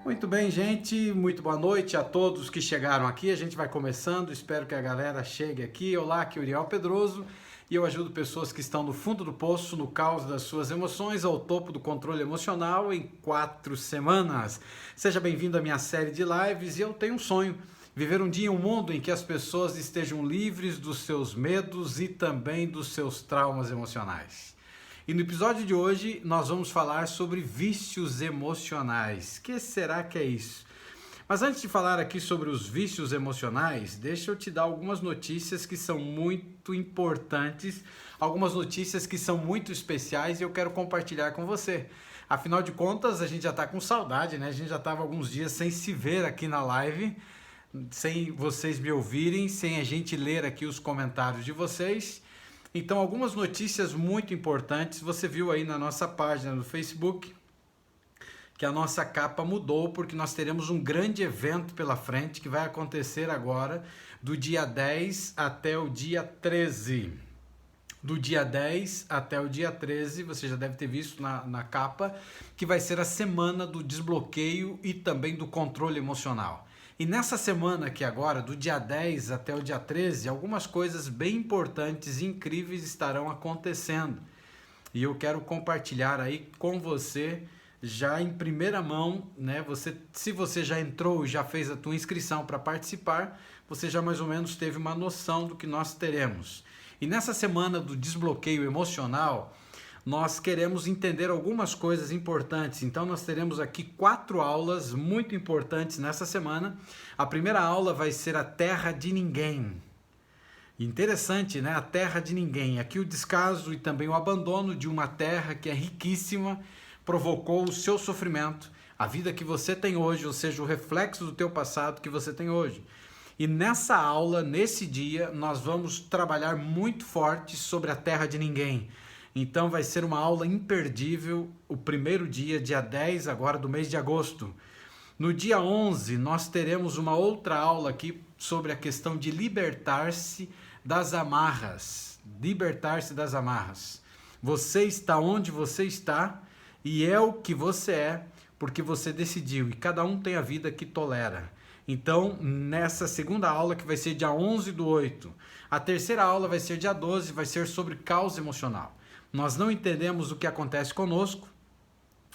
Muito bem, gente. Muito boa noite a todos que chegaram aqui. A gente vai começando. Espero que a galera chegue aqui. Olá, aqui é o Uriel Pedroso e eu ajudo pessoas que estão no fundo do poço, no caos das suas emoções, ao topo do controle emocional em 4 semanas. Seja bem-vindo à minha série de lives e eu tenho um sonho. Viver um dia em um mundo em que as pessoas estejam livres dos seus medos e também dos seus traumas emocionais. E no episódio de hoje nós vamos falar sobre vícios emocionais. O que será que é isso? Mas antes de falar aqui sobre os vícios emocionais, deixa eu te dar algumas notícias que são muito importantes, algumas notícias que são muito especiais e eu quero compartilhar com você. Afinal de contas, a gente já está com saudade, né? A gente já estava alguns dias sem se ver aqui na live, sem vocês me ouvirem, sem a gente ler aqui os comentários de vocês. Então, algumas notícias muito importantes. Você viu aí na nossa página no Facebook que a nossa capa mudou porque nós teremos um grande evento pela frente que vai acontecer agora do dia 10 até o dia 13. Do dia 10 até o dia 13, você já deve ter visto na capa, que vai ser a semana do desbloqueio e também do controle emocional. E nessa semana aqui agora, do dia 10 até o dia 13, algumas coisas bem importantes e incríveis estarão acontecendo. E eu quero compartilhar aí com você, já em primeira mão, né? Se você já entrou e já fez a tua inscrição para participar, você já mais ou menos teve uma noção do que nós teremos. E nessa semana do desbloqueio emocional, nós queremos entender algumas coisas importantes. Então nós teremos aqui 4 aulas muito importantes nessa semana. A primeira aula vai ser a Terra de Ninguém. Interessante, né? A Terra de Ninguém. Aqui o descaso e também o abandono de uma terra que é riquíssima provocou o seu sofrimento, a vida que você tem hoje, ou seja, o reflexo do teu passado que você tem hoje. E nessa aula, nesse dia, nós vamos trabalhar muito forte sobre a Terra de Ninguém. Então vai ser uma aula imperdível, o primeiro dia 10 agora do mês de agosto. No dia 11 nós teremos uma outra aula aqui sobre a questão de libertar-se das amarras. Libertar-se das amarras. Você está onde você está e é o que você é porque você decidiu e cada um tem a vida que tolera. Então, nessa segunda aula, que vai ser dia 11/8, a terceira aula vai ser dia 12, vai ser sobre caos emocional. Nós não entendemos o que acontece conosco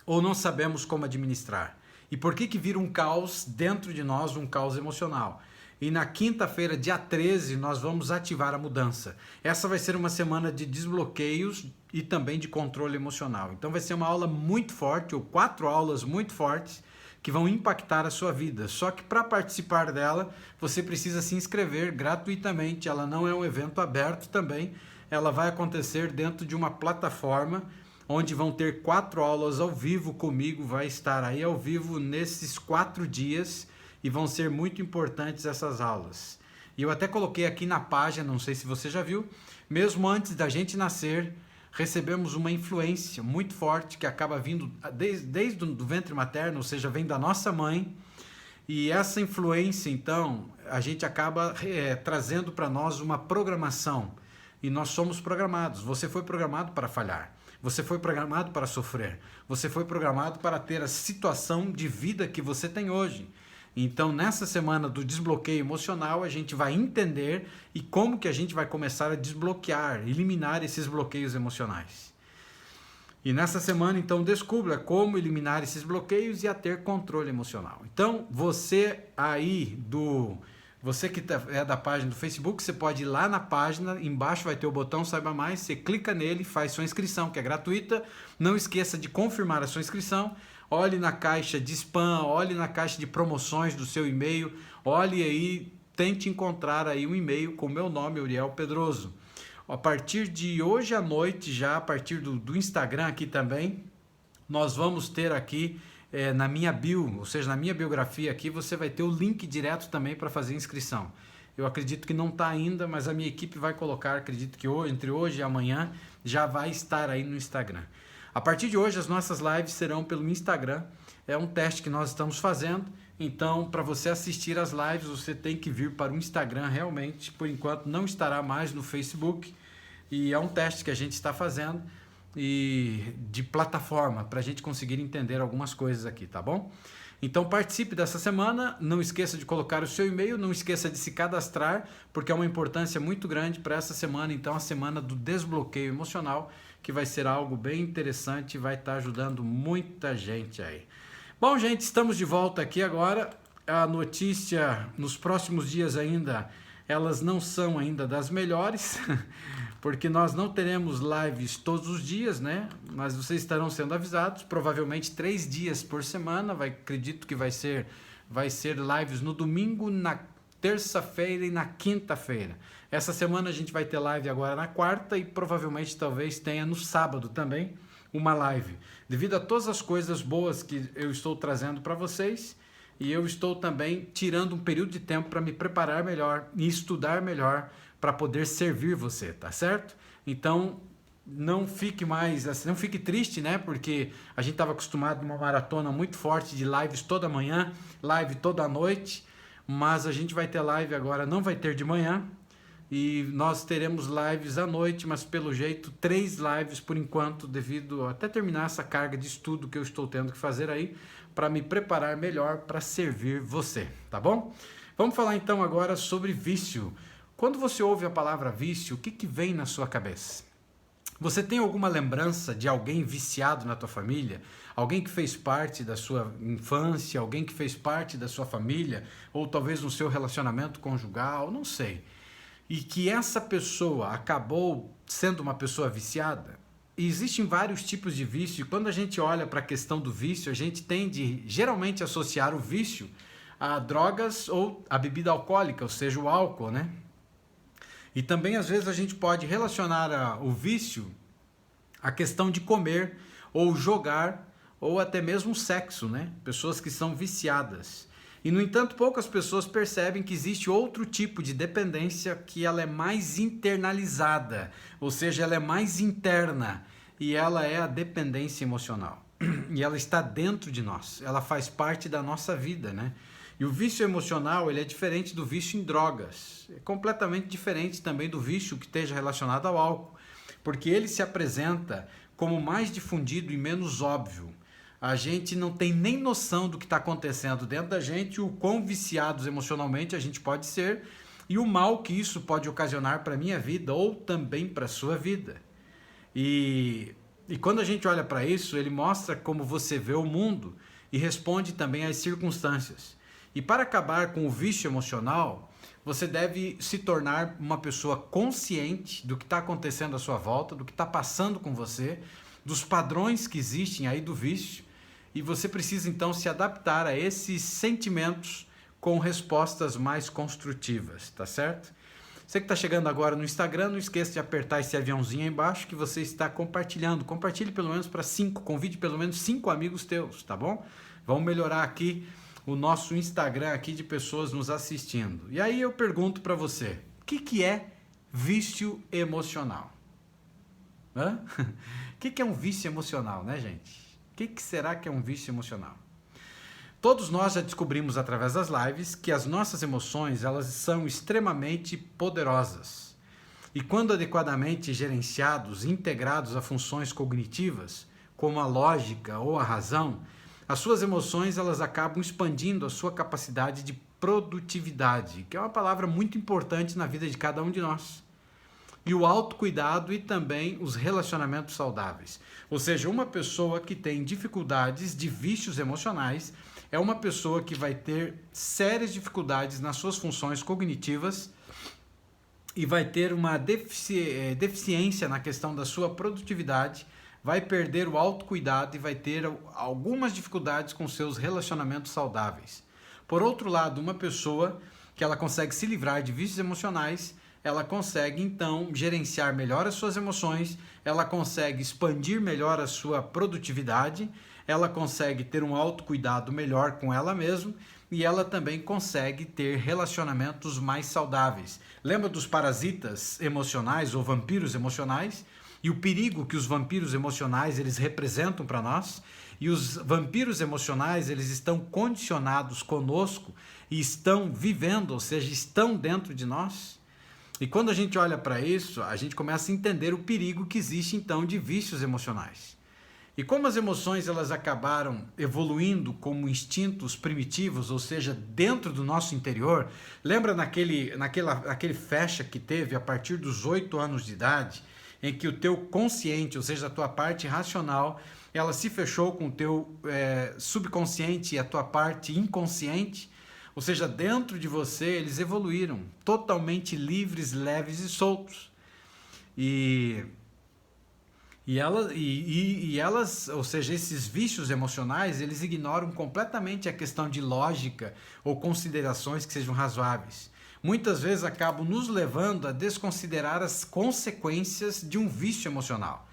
ou não sabemos como administrar. E por que vira um caos dentro de nós, um caos emocional? E na quinta-feira, dia 13, nós vamos ativar a mudança. Essa vai ser uma semana de desbloqueios e também de controle emocional. Então vai ser uma aula muito forte, ou 4 aulas muito fortes, que vão impactar a sua vida. Só que para participar dela, você precisa se inscrever gratuitamente. Ela não é um evento aberto também. Ela vai acontecer dentro de uma plataforma onde vão ter 4 aulas ao vivo comigo, vai estar aí ao vivo nesses 4 dias e vão ser muito importantes essas aulas. E eu até coloquei aqui na página, não sei se você já viu, mesmo antes da gente nascer, recebemos uma influência muito forte que acaba vindo desde o ventre materno, ou seja, vem da nossa mãe. E essa influência, então, a gente acaba trazendo para nós uma programação. E nós somos programados. Você foi programado para falhar. Você foi programado para sofrer. Você foi programado para ter a situação de vida que você tem hoje. Então, nessa semana do desbloqueio emocional, a gente vai entender e como que a gente vai começar a desbloquear, eliminar esses bloqueios emocionais. E nessa semana, então, descubra como eliminar esses bloqueios e a ter controle emocional. Então, você que é da página do Facebook, você pode ir lá na página, embaixo vai ter o botão Saiba Mais, você clica nele, faz sua inscrição, que é gratuita. Não esqueça de confirmar a sua inscrição. Olhe na caixa de spam, olhe na caixa de promoções do seu e-mail, olhe aí, tente encontrar aí um e-mail com o meu nome, Uriel Pedroso. A partir de hoje à noite, já a partir do Instagram aqui também, nós vamos ter aqui na minha bio, ou seja, na minha biografia aqui, você vai ter o link direto também para fazer inscrição. Eu acredito que não está ainda, mas a minha equipe vai colocar, acredito que entre hoje e amanhã já vai estar aí no Instagram. A partir de hoje, as nossas lives serão pelo Instagram. É um teste que nós estamos fazendo. Então, para você assistir as lives, você tem que vir para o Instagram realmente. Por enquanto, não estará mais no Facebook. E é um teste que a gente está fazendo. e de plataforma para a gente conseguir entender algumas coisas aqui, tá bom? Então participe dessa semana, não esqueça de colocar o seu e-mail, não esqueça de se cadastrar, porque é uma importância muito grande para essa semana, então a semana do desbloqueio emocional, que vai ser algo bem interessante e vai estar ajudando muita gente aí. Bom, gente, estamos de volta aqui agora. A notícia nos próximos dias ainda, elas não são ainda das melhores, porque nós não teremos lives todos os dias, né? Mas vocês estarão sendo avisados, provavelmente 3 dias por semana, acredito que vai ser lives no domingo, na terça-feira e na quinta-feira. Essa semana a gente vai ter live agora na quarta e provavelmente talvez tenha no sábado também uma live. Devido a todas as coisas boas que eu estou trazendo para vocês, e eu estou também tirando um período de tempo para me preparar melhor e estudar melhor para poder servir você, tá certo? Então, não fique triste, né? Porque a gente estava acostumado a uma maratona muito forte de lives toda manhã, live toda noite, mas a gente vai ter live agora, não vai ter de manhã, e nós teremos lives à noite, mas pelo jeito 3 lives por enquanto, devido até terminar essa carga de estudo que eu estou tendo que fazer aí, para me preparar melhor para servir você, tá bom? Vamos falar então agora sobre vício. Quando você ouve a palavra vício, o que vem na sua cabeça? Você tem alguma lembrança de alguém viciado na tua família? Alguém que fez parte da sua infância, alguém que fez parte da sua família, ou talvez no seu relacionamento conjugal, não sei. E que essa pessoa acabou sendo uma pessoa viciada? E existem vários tipos de vício, e quando a gente olha para a questão do vício, a gente tende geralmente a associar o vício a drogas ou a bebida alcoólica, ou seja, o álcool, né? E também às vezes a gente pode relacionar o vício à questão de comer ou jogar ou até mesmo sexo, né? Pessoas que são viciadas. E no entanto, poucas pessoas percebem que existe outro tipo de dependência que ela é mais internalizada, ou seja, ela é mais interna, e ela é a dependência emocional. E ela está dentro de nós, ela faz parte da nossa vida, né? E o vício emocional, ele é diferente do vício em drogas, é completamente diferente também do vício que esteja relacionado ao álcool, porque ele se apresenta como mais difundido e menos óbvio. A gente não tem nem noção do que está acontecendo dentro da gente, o quão viciados emocionalmente a gente pode ser e o mal que isso pode ocasionar para a minha vida ou também para a sua vida. E quando a gente olha para isso, ele mostra como você vê o mundo e responde também às circunstâncias. E para acabar com o vício emocional, você deve se tornar uma pessoa consciente do que está acontecendo à sua volta, do que está passando com você, dos padrões que existem aí do vício, e você precisa então se adaptar a esses sentimentos com respostas mais construtivas, tá certo? Você que está chegando agora no Instagram, não esqueça de apertar esse aviãozinho aí embaixo que você está compartilhando. Compartilhe pelo menos para 5, convide pelo menos 5 amigos teus, tá bom? Vamos melhorar aqui o nosso Instagram aqui de pessoas nos assistindo. E aí eu pergunto para você, o que é vício emocional? Hã? O que é um vício emocional, né, gente? O que será que é um vício emocional? Todos nós já descobrimos através das lives que as nossas emoções, elas são extremamente poderosas. E quando adequadamente gerenciados, integrados a funções cognitivas, como a lógica ou a razão, as suas emoções, elas acabam expandindo a sua capacidade de produtividade, que é uma palavra muito importante na vida de cada um de nós. E o autocuidado e também os relacionamentos saudáveis. Ou seja, uma pessoa que tem dificuldades de vícios emocionais é uma pessoa que vai ter sérias dificuldades nas suas funções cognitivas e vai ter uma deficiência na questão da sua produtividade, vai perder o autocuidado e vai ter algumas dificuldades com seus relacionamentos saudáveis. Por outro lado, uma pessoa que ela consegue se livrar de vícios emocionais, ela consegue então gerenciar melhor as suas emoções, ela consegue expandir melhor a sua produtividade, ela consegue ter um autocuidado melhor com ela mesma e ela também consegue ter relacionamentos mais saudáveis. Lembra dos parasitas emocionais ou vampiros emocionais? E o perigo que os vampiros emocionais eles representam para nós? E os vampiros emocionais eles estão condicionados conosco e estão vivendo, ou seja, estão dentro de nós? E quando a gente olha para isso, a gente começa a entender o perigo que existe então de vícios emocionais. E como as emoções elas acabaram evoluindo como instintos primitivos, ou seja, dentro do nosso interior, lembra naquele fecha que teve a partir dos 8 anos de idade, em que o teu consciente, ou seja, a tua parte racional, ela se fechou com o teu subconsciente e a tua parte inconsciente, ou seja, dentro de você eles evoluíram totalmente livres, leves e soltos. E elas, ou seja, esses vícios emocionais, eles ignoram completamente a questão de lógica ou considerações que sejam razoáveis. Muitas vezes acabam nos levando a desconsiderar as consequências de um vício emocional.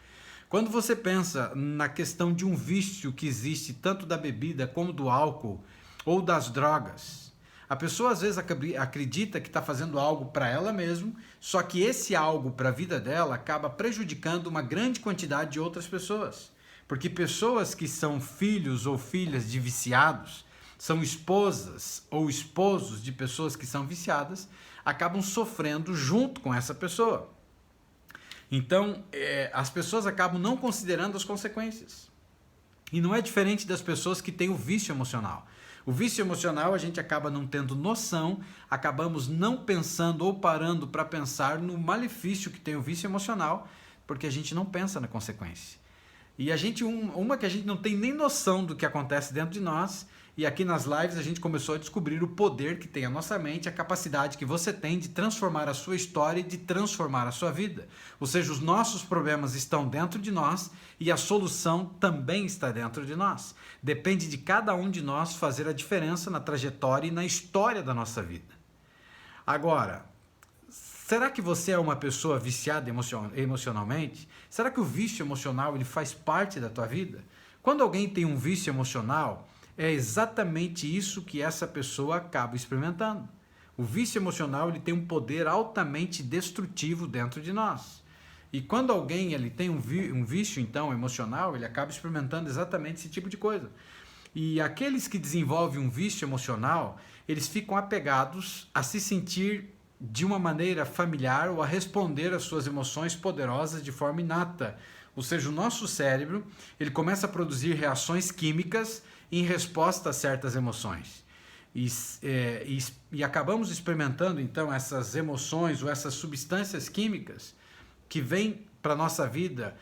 Quando você pensa na questão de um vício que existe tanto da bebida como do álcool ou das drogas, a pessoa às vezes acredita que está fazendo algo para ela mesma, só que esse algo para a vida dela acaba prejudicando uma grande quantidade de outras pessoas. Porque pessoas que são filhos ou filhas de viciados, são esposas ou esposos de pessoas que são viciadas, acabam sofrendo junto com essa pessoa. Então, as pessoas acabam não considerando as consequências. E não é diferente das pessoas que têm o vício emocional. O vício emocional a gente acaba não tendo noção, acabamos não pensando ou parando para pensar no malefício que tem o vício emocional, porque a gente não pensa na consequência. E uma que a gente não tem nem noção do que acontece dentro de nós, e aqui nas lives a gente começou a descobrir o poder que tem a nossa mente, a capacidade que você tem de transformar a sua história e de transformar a sua vida. Ou seja, os nossos problemas estão dentro de nós e a solução também está dentro de nós. Depende de cada um de nós fazer a diferença na trajetória e na história da nossa vida. Agora, será que você é uma pessoa viciada emocionalmente? Será que o vício emocional ele faz parte da tua vida? Quando alguém tem um vício emocional, é exatamente isso que essa pessoa acaba experimentando. O vício emocional ele tem um poder altamente destrutivo dentro de nós. E quando alguém ele tem um vício então emocional, ele acaba experimentando exatamente esse tipo de coisa. E aqueles que desenvolvem um vício emocional, eles ficam apegados a se sentir de uma maneira familiar ou a responder às suas emoções poderosas de forma inata. Ou seja, o nosso cérebro ele começa a produzir reações químicas em resposta a certas emoções. E acabamos experimentando então essas emoções ou essas substâncias químicas que vêm para a nossa vida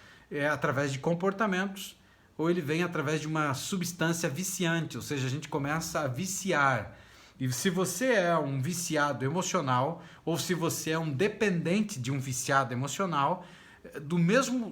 através de comportamentos ou ele vem através de uma substância viciante, ou seja, a gente começa a viciar. E se você é um viciado emocional ou se você é um dependente de um viciado emocional,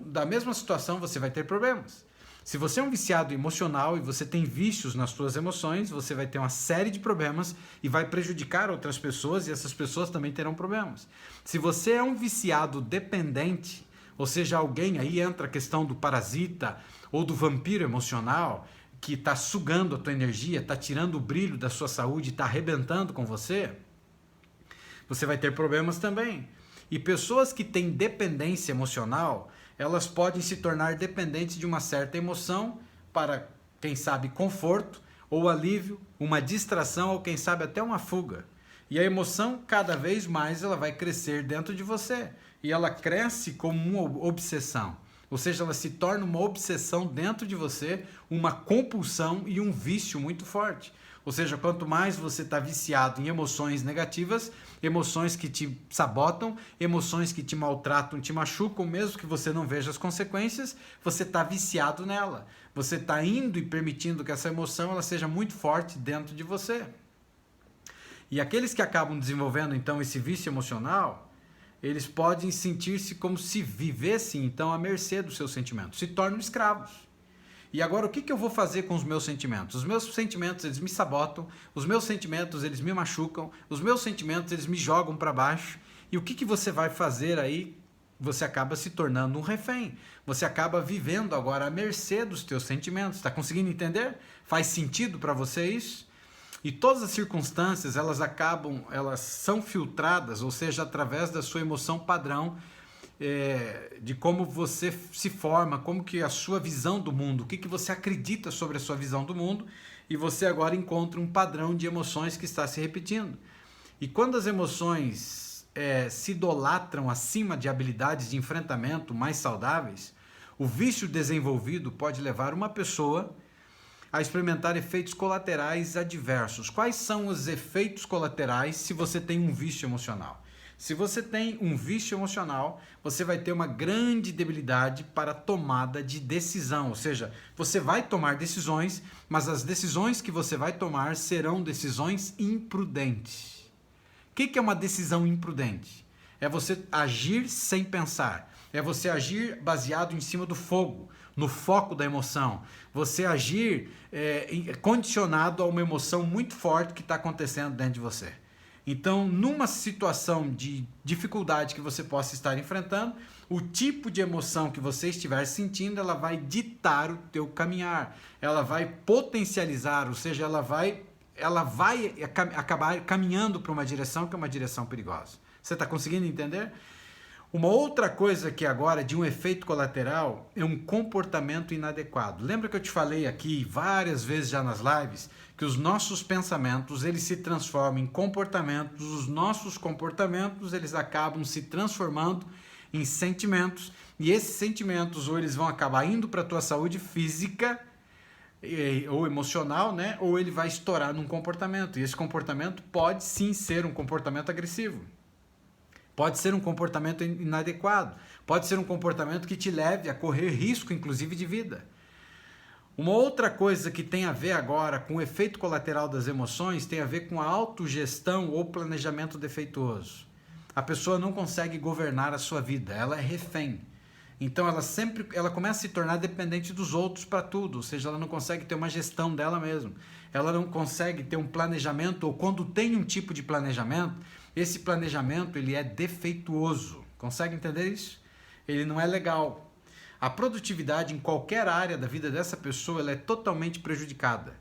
da mesma situação você vai ter problemas. Se você é um viciado emocional e você tem vícios nas suas emoções, você vai ter uma série de problemas e vai prejudicar outras pessoas e essas pessoas também terão problemas. Se você é um viciado dependente, ou seja, alguém, aí entra a questão do parasita ou do vampiro emocional, que está sugando a tua energia, está tirando o brilho da sua saúde, está arrebentando com você, você vai ter problemas também. E pessoas que têm dependência emocional, elas podem se tornar dependentes de uma certa emoção para, quem sabe, conforto ou alívio, uma distração ou, quem sabe, até uma fuga. E a emoção, cada vez mais, ela vai crescer dentro de você. E ela cresce como uma obsessão. Ou seja, ela se torna uma obsessão dentro de você, uma compulsão e um vício muito forte. Ou seja, quanto mais você está viciado em emoções negativas, emoções que te sabotam, emoções que te maltratam, te machucam, mesmo que você não veja as consequências, você está viciado nela. Você está indo e permitindo que essa emoção ela seja muito forte dentro de você. E aqueles que acabam desenvolvendo, então, esse vício emocional, eles podem sentir-se como se vivessem, então, à mercê dos seus sentimentos. Se tornam escravos. E agora, o que eu vou fazer com os meus sentimentos? Os meus sentimentos, eles me sabotam, os meus sentimentos, eles me machucam, os meus sentimentos, eles me jogam para baixo. E o que você vai fazer aí? Você acaba se tornando um refém. Você acaba vivendo agora à mercê dos teus sentimentos. Está conseguindo entender? Faz sentido para você isso? E todas as circunstâncias, elas são filtradas, ou seja, através da sua emoção padrão, de como você se forma, como que a sua visão do mundo, o que você acredita sobre a sua visão do mundo, e você agora encontra um padrão de emoções que está se repetindo. E quando as emoções se idolatram acima de habilidades de enfrentamento mais saudáveis, o vício desenvolvido pode levar uma pessoa a experimentar efeitos colaterais adversos. Quais são os efeitos colaterais se você tem um vício emocional? Se você tem um vício emocional, você vai ter uma grande debilidade para a tomada de decisão, ou seja, você vai tomar decisões, mas as decisões que você vai tomar serão decisões imprudentes. O que é uma decisão imprudente? É você agir sem pensar, é você agir baseado em cima do fogo, no foco da emoção, você agir condicionado a uma emoção muito forte que está acontecendo dentro de você. Então, numa situação de dificuldade que você possa estar enfrentando, o tipo de emoção que você estiver sentindo, ela vai ditar o teu caminhar, ela vai potencializar, ou seja, ela vai acabar caminhando para uma direção que é uma direção perigosa. Você está conseguindo entender? Uma outra coisa que agora de um efeito colateral é um comportamento inadequado. Lembra que eu te falei aqui várias vezes já nas lives que os nossos pensamentos eles se transformam em comportamentos, os nossos comportamentos eles acabam se transformando em sentimentos e esses sentimentos ou eles vão acabar indo para a tua saúde física ou emocional, né? Ou ele vai estourar num comportamento e esse comportamento pode sim ser um comportamento agressivo. Pode ser um comportamento inadequado, pode ser um comportamento que te leve a correr risco, inclusive, de vida. Uma outra coisa que tem a ver agora com o efeito colateral das emoções tem a ver com a autogestão ou planejamento defeituoso. A pessoa não consegue governar a sua vida, ela é refém. Então ela começa a se tornar dependente dos outros para tudo, ou seja, ela não consegue ter uma gestão dela mesma. Ela não consegue ter um planejamento, ou quando tem um tipo de planejamento, esse planejamento ele é defeituoso. Consegue entender isso? Ele não é legal. A produtividade em qualquer área da vida dessa pessoa ela é totalmente prejudicada.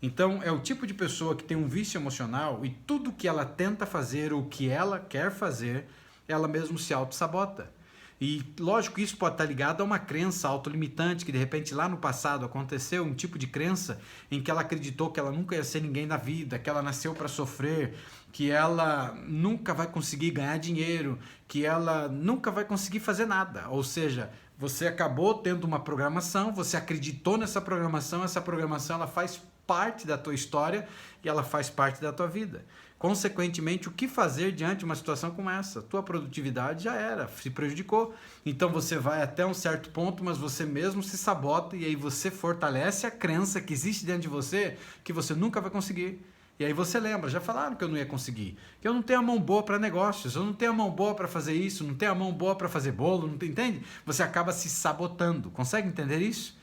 Então é o tipo de pessoa que tem um vício emocional e tudo que ela tenta fazer ou que ela quer fazer, ela mesmo se auto-sabota. E lógico que isso pode estar ligado a uma crença autolimitante, que de repente lá no passado aconteceu um tipo de crença em que ela acreditou que ela nunca ia ser ninguém na vida, que ela nasceu para sofrer, que ela nunca vai conseguir ganhar dinheiro, que ela nunca vai conseguir fazer nada. Ou seja, você acabou tendo uma programação, você acreditou nessa programação, essa programação ela faz parte da tua história e ela faz parte da tua vida. Consequentemente, o que fazer diante de uma situação como essa? Tua produtividade já era, se prejudicou. Então você vai até um certo ponto, mas você mesmo se sabota e aí você fortalece a crença que existe dentro de você que você nunca vai conseguir. E aí você lembra, já falaram que eu não ia conseguir, que eu não tenho a mão boa para negócios, eu não tenho a mão boa para fazer isso, não tenho a mão boa para fazer bolo, não entende? Você acaba se sabotando. Consegue entender isso?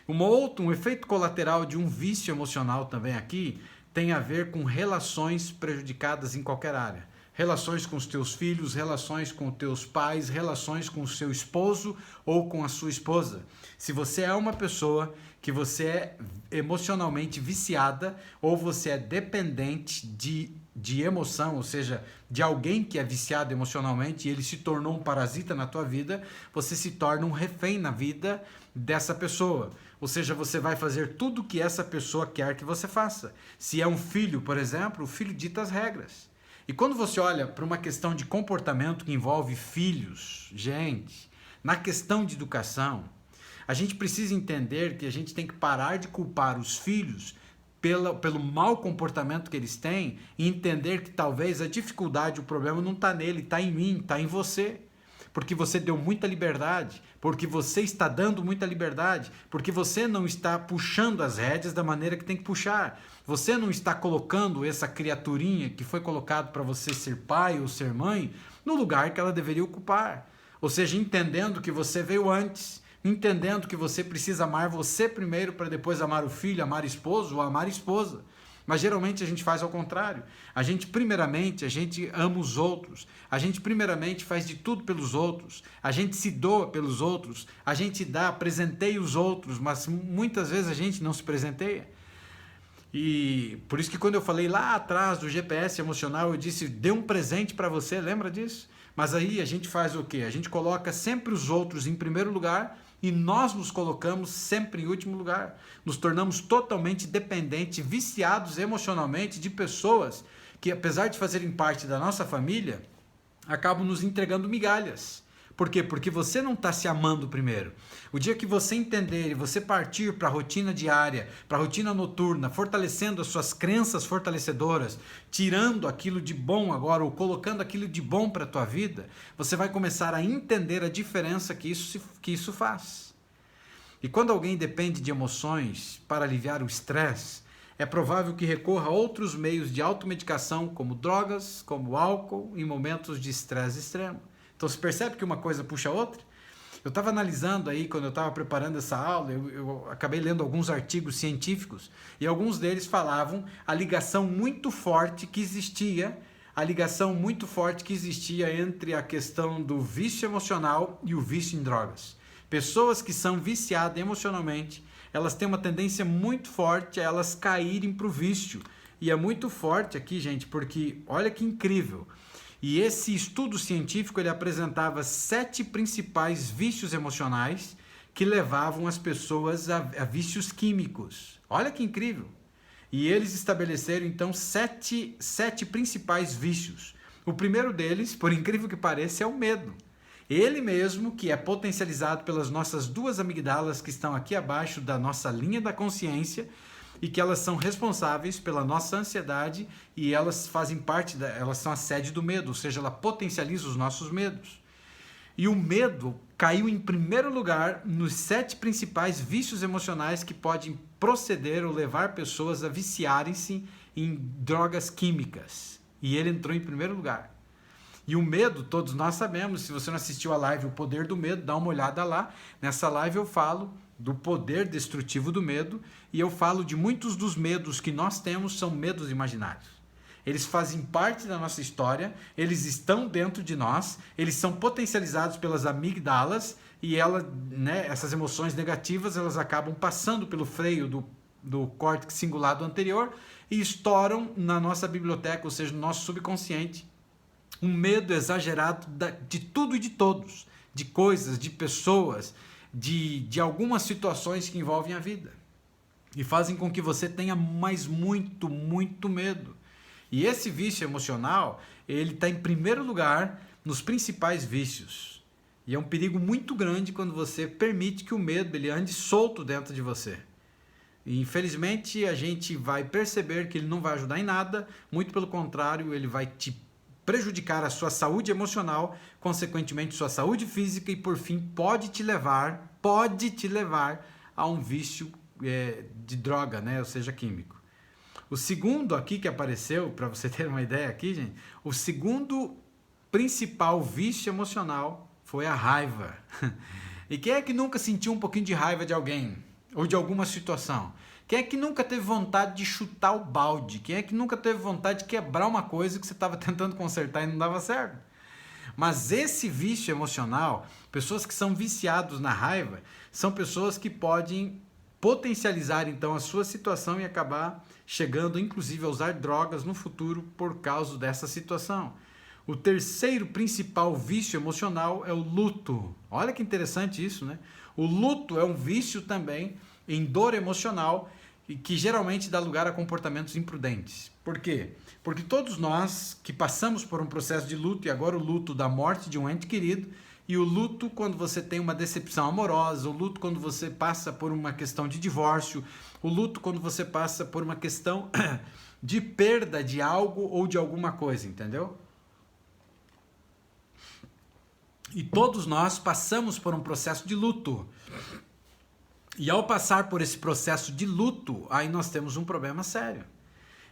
Um efeito colateral de um vício emocional também aqui tem a ver com relações prejudicadas em qualquer área. Relações com os teus filhos, relações com os teus pais, relações com o seu esposo ou com a sua esposa. Se você é uma pessoa que você é emocionalmente viciada ou você é dependente de emoção, ou seja, de alguém que é viciado emocionalmente e ele se tornou um parasita na tua vida, você se torna um refém na vida dessa pessoa. Ou seja, você vai fazer tudo o que essa pessoa quer que você faça. Se é um filho, por exemplo, o filho dita as regras. E quando você olha para uma questão de comportamento que envolve filhos, gente, na questão de educação, a gente precisa entender que a gente tem que parar de culpar os filhos pelo mau comportamento que eles têm e entender que talvez a dificuldade, o problema não está nele, está em mim, está em você. Porque você deu muita liberdade, porque você está dando muita liberdade, porque você não está puxando as rédeas da maneira que tem que puxar. Você não está colocando essa criaturinha que foi colocado para você ser pai ou ser mãe no lugar que ela deveria ocupar. Ou seja, entendendo que você veio antes, entendendo que você precisa amar você primeiro para depois amar o filho, amar o esposo ou amar a esposa. Mas geralmente a gente faz ao contrário. A gente ama os outros. A gente primeiramente faz de tudo pelos outros. A gente se doa pelos outros. A gente presenteia os outros, mas muitas vezes a gente não se presenteia. E por isso que quando eu falei lá atrás do GPS emocional, eu disse, dê um presente para você, lembra disso? Mas aí a gente faz o quê? A gente coloca sempre os outros em primeiro lugar e nós nos colocamos sempre em último lugar. Nos tornamos totalmente dependentes, viciados emocionalmente de pessoas que, apesar de fazerem parte da nossa família, acabam nos entregando migalhas. Por quê? Porque você não está se amando primeiro. O dia que você entender e você partir para a rotina diária, para a rotina noturna, fortalecendo as suas crenças fortalecedoras, tirando aquilo de bom agora ou colocando aquilo de bom para a tua vida, você vai começar a entender a diferença que isso faz. E quando alguém depende de emoções para aliviar o estresse, é provável que recorra a outros meios de automedicação, como drogas, como álcool, em momentos de estresse extremo. Então, você percebe que uma coisa puxa a outra? Eu estava analisando aí, quando eu estava preparando essa aula, eu acabei lendo alguns artigos científicos, e alguns deles falavam a ligação muito forte que existia, entre a questão do vício emocional e o vício em drogas. Pessoas que são viciadas emocionalmente, elas têm uma tendência muito forte a elas caírem para o vício. E é muito forte aqui, gente, porque olha que incrível. E esse estudo científico, ele apresentava 7 principais vícios emocionais que levavam as pessoas a vícios químicos. Olha que incrível! E eles estabeleceram, então, 7 principais vícios. O primeiro deles, por incrível que pareça, é o medo. Ele mesmo, que é potencializado pelas nossas 2 amigdalas que estão aqui abaixo da nossa linha da consciência, e que elas são responsáveis pela nossa ansiedade e elas fazem parte, elas são a sede do medo, ou seja, ela potencializa os nossos medos. E o medo caiu em primeiro lugar nos 7 principais vícios emocionais que podem proceder ou levar pessoas a viciarem-se em drogas químicas. E ele entrou em primeiro lugar. E o medo, todos nós sabemos, se você não assistiu a live O Poder do Medo, dá uma olhada lá. Nessa live eu falo do poder destrutivo do medo e eu falo de muitos dos medos que nós temos são medos imaginários. Eles fazem parte da nossa história, eles estão dentro de nós, eles são potencializados pelas amígdalas e essas emoções negativas elas acabam passando pelo freio do córtex cingulado anterior e estouram na nossa biblioteca, ou seja, no nosso subconsciente. Um medo exagerado de tudo e de todos, de coisas, de pessoas, de algumas situações que envolvem a vida. E fazem com que você tenha muito, muito medo. E esse vício emocional, ele está em primeiro lugar nos principais vícios. E é um perigo muito grande quando você permite que o medo ele ande solto dentro de você. E infelizmente a gente vai perceber que ele não vai ajudar em nada, muito pelo contrário, ele vai te prejudicar a sua saúde emocional, consequentemente sua saúde física e por fim pode te levar a um vício de droga, né? Ou seja, químico. O segundo aqui que apareceu, para você ter uma ideia aqui, gente, o segundo principal vício emocional foi a raiva. E quem é que nunca sentiu um pouquinho de raiva de alguém ou de alguma situação? Quem é que nunca teve vontade de chutar o balde? Quem é que nunca teve vontade de quebrar uma coisa que você estava tentando consertar e não dava certo? Mas esse vício emocional, pessoas que são viciados na raiva, são pessoas que podem potencializar então a sua situação e acabar chegando inclusive a usar drogas no futuro por causa dessa situação. O terceiro principal vício emocional é o luto. Olha que interessante isso, né? O luto é um vício também em dor emocional e que geralmente dá lugar a comportamentos imprudentes. Por quê? Porque todos nós que passamos por um processo de luto, e agora o luto da morte de um ente querido, e o luto quando você tem uma decepção amorosa, o luto quando você passa por uma questão de divórcio, o luto quando você passa por uma questão de perda de algo ou de alguma coisa, entendeu? E todos nós passamos por um processo de luto. E ao passar por esse processo de luto, aí nós temos um problema sério.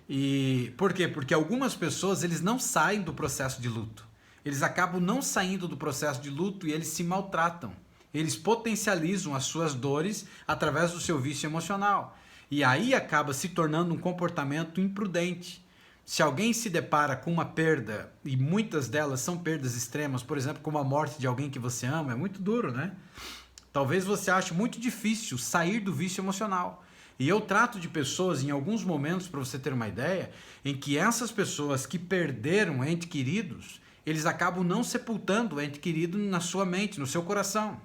E por quê? Porque algumas pessoas eles não saem do processo de luto. Eles acabam não saindo do processo de luto e eles se maltratam. Eles potencializam as suas dores através do seu vício emocional. E aí acaba se tornando um comportamento imprudente. Se alguém se depara com uma perda, e muitas delas são perdas extremas, por exemplo, como a morte de alguém que você ama, é muito duro, né? Talvez você ache muito difícil sair do vício emocional. E eu trato de pessoas em alguns momentos, para você ter uma ideia, em que essas pessoas que perderam entes queridos, eles acabam não sepultando o ente querido na sua mente, no seu coração.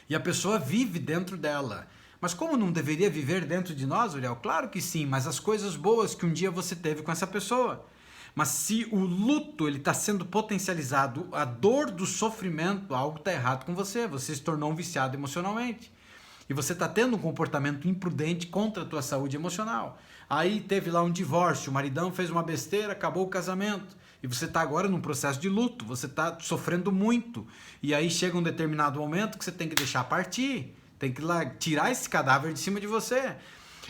E a pessoa vive dentro dela. Mas como não deveria viver dentro de nós, Uriel? Claro que sim, mas as coisas boas que um dia você teve com essa pessoa. Mas se o luto ele está sendo potencializado, a dor do sofrimento, algo está errado com você. Você se tornou um viciado emocionalmente. E você está tendo um comportamento imprudente contra a tua saúde emocional. Aí teve lá um divórcio, o maridão fez uma besteira, acabou o casamento. E você está agora num processo de luto, você está sofrendo muito. E aí chega um determinado momento que você tem que deixar partir, tem que lá tirar esse cadáver de cima de você.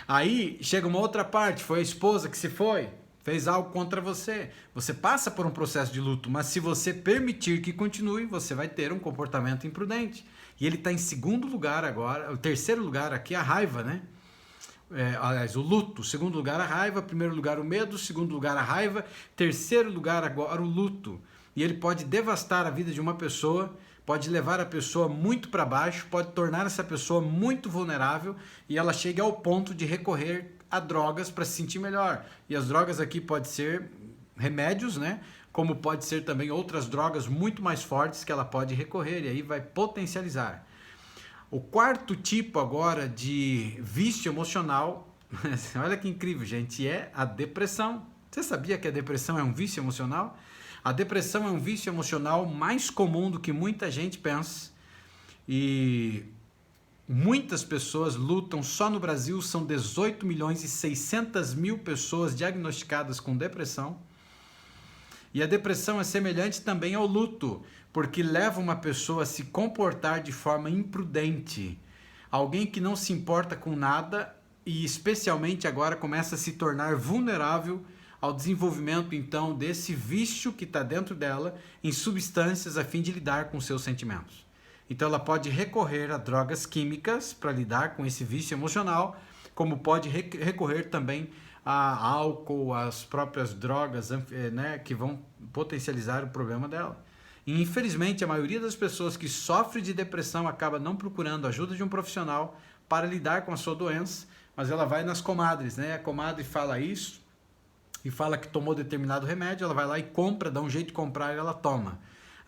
Aí chega uma outra parte, foi a esposa que se foi, fez algo contra você. Você passa por um processo de luto, mas se você permitir que continue, você vai ter um comportamento imprudente. E ele está em segundo lugar agora, o terceiro lugar aqui é a raiva, né? Aliás, o luto, segundo lugar a raiva, primeiro lugar o medo, segundo lugar a raiva, terceiro lugar agora o luto. E ele pode devastar a vida de uma pessoa, pode levar a pessoa muito para baixo, pode tornar essa pessoa muito vulnerável e ela chega ao ponto de recorrer a drogas para se sentir melhor. E as drogas aqui podem ser remédios, né? Como pode ser também outras drogas muito mais fortes que ela pode recorrer e aí vai potencializar. O quarto tipo agora de vício emocional, olha que incrível, gente, é a depressão. Você sabia que a depressão é um vício emocional? A depressão é um vício emocional mais comum do que muita gente pensa. E muitas pessoas lutam, só no Brasil são 18 milhões e 600 mil pessoas diagnosticadas com depressão. E a depressão é semelhante também ao luto, porque leva uma pessoa a se comportar de forma imprudente. Alguém que não se importa com nada e especialmente agora começa a se tornar vulnerável ao desenvolvimento então desse vício que está dentro dela em substâncias a fim de lidar com seus sentimentos. Então ela pode recorrer a drogas químicas para lidar com esse vício emocional, como pode recorrer também a álcool, as próprias drogas, né, que vão potencializar o problema dela. E, infelizmente, a maioria das pessoas que sofrem de depressão acaba não procurando a ajuda de um profissional para lidar com a sua doença, mas ela vai nas comadres, né? A comadre fala isso e fala que tomou determinado remédio, ela vai lá e compra, dá um jeito de comprar e ela toma.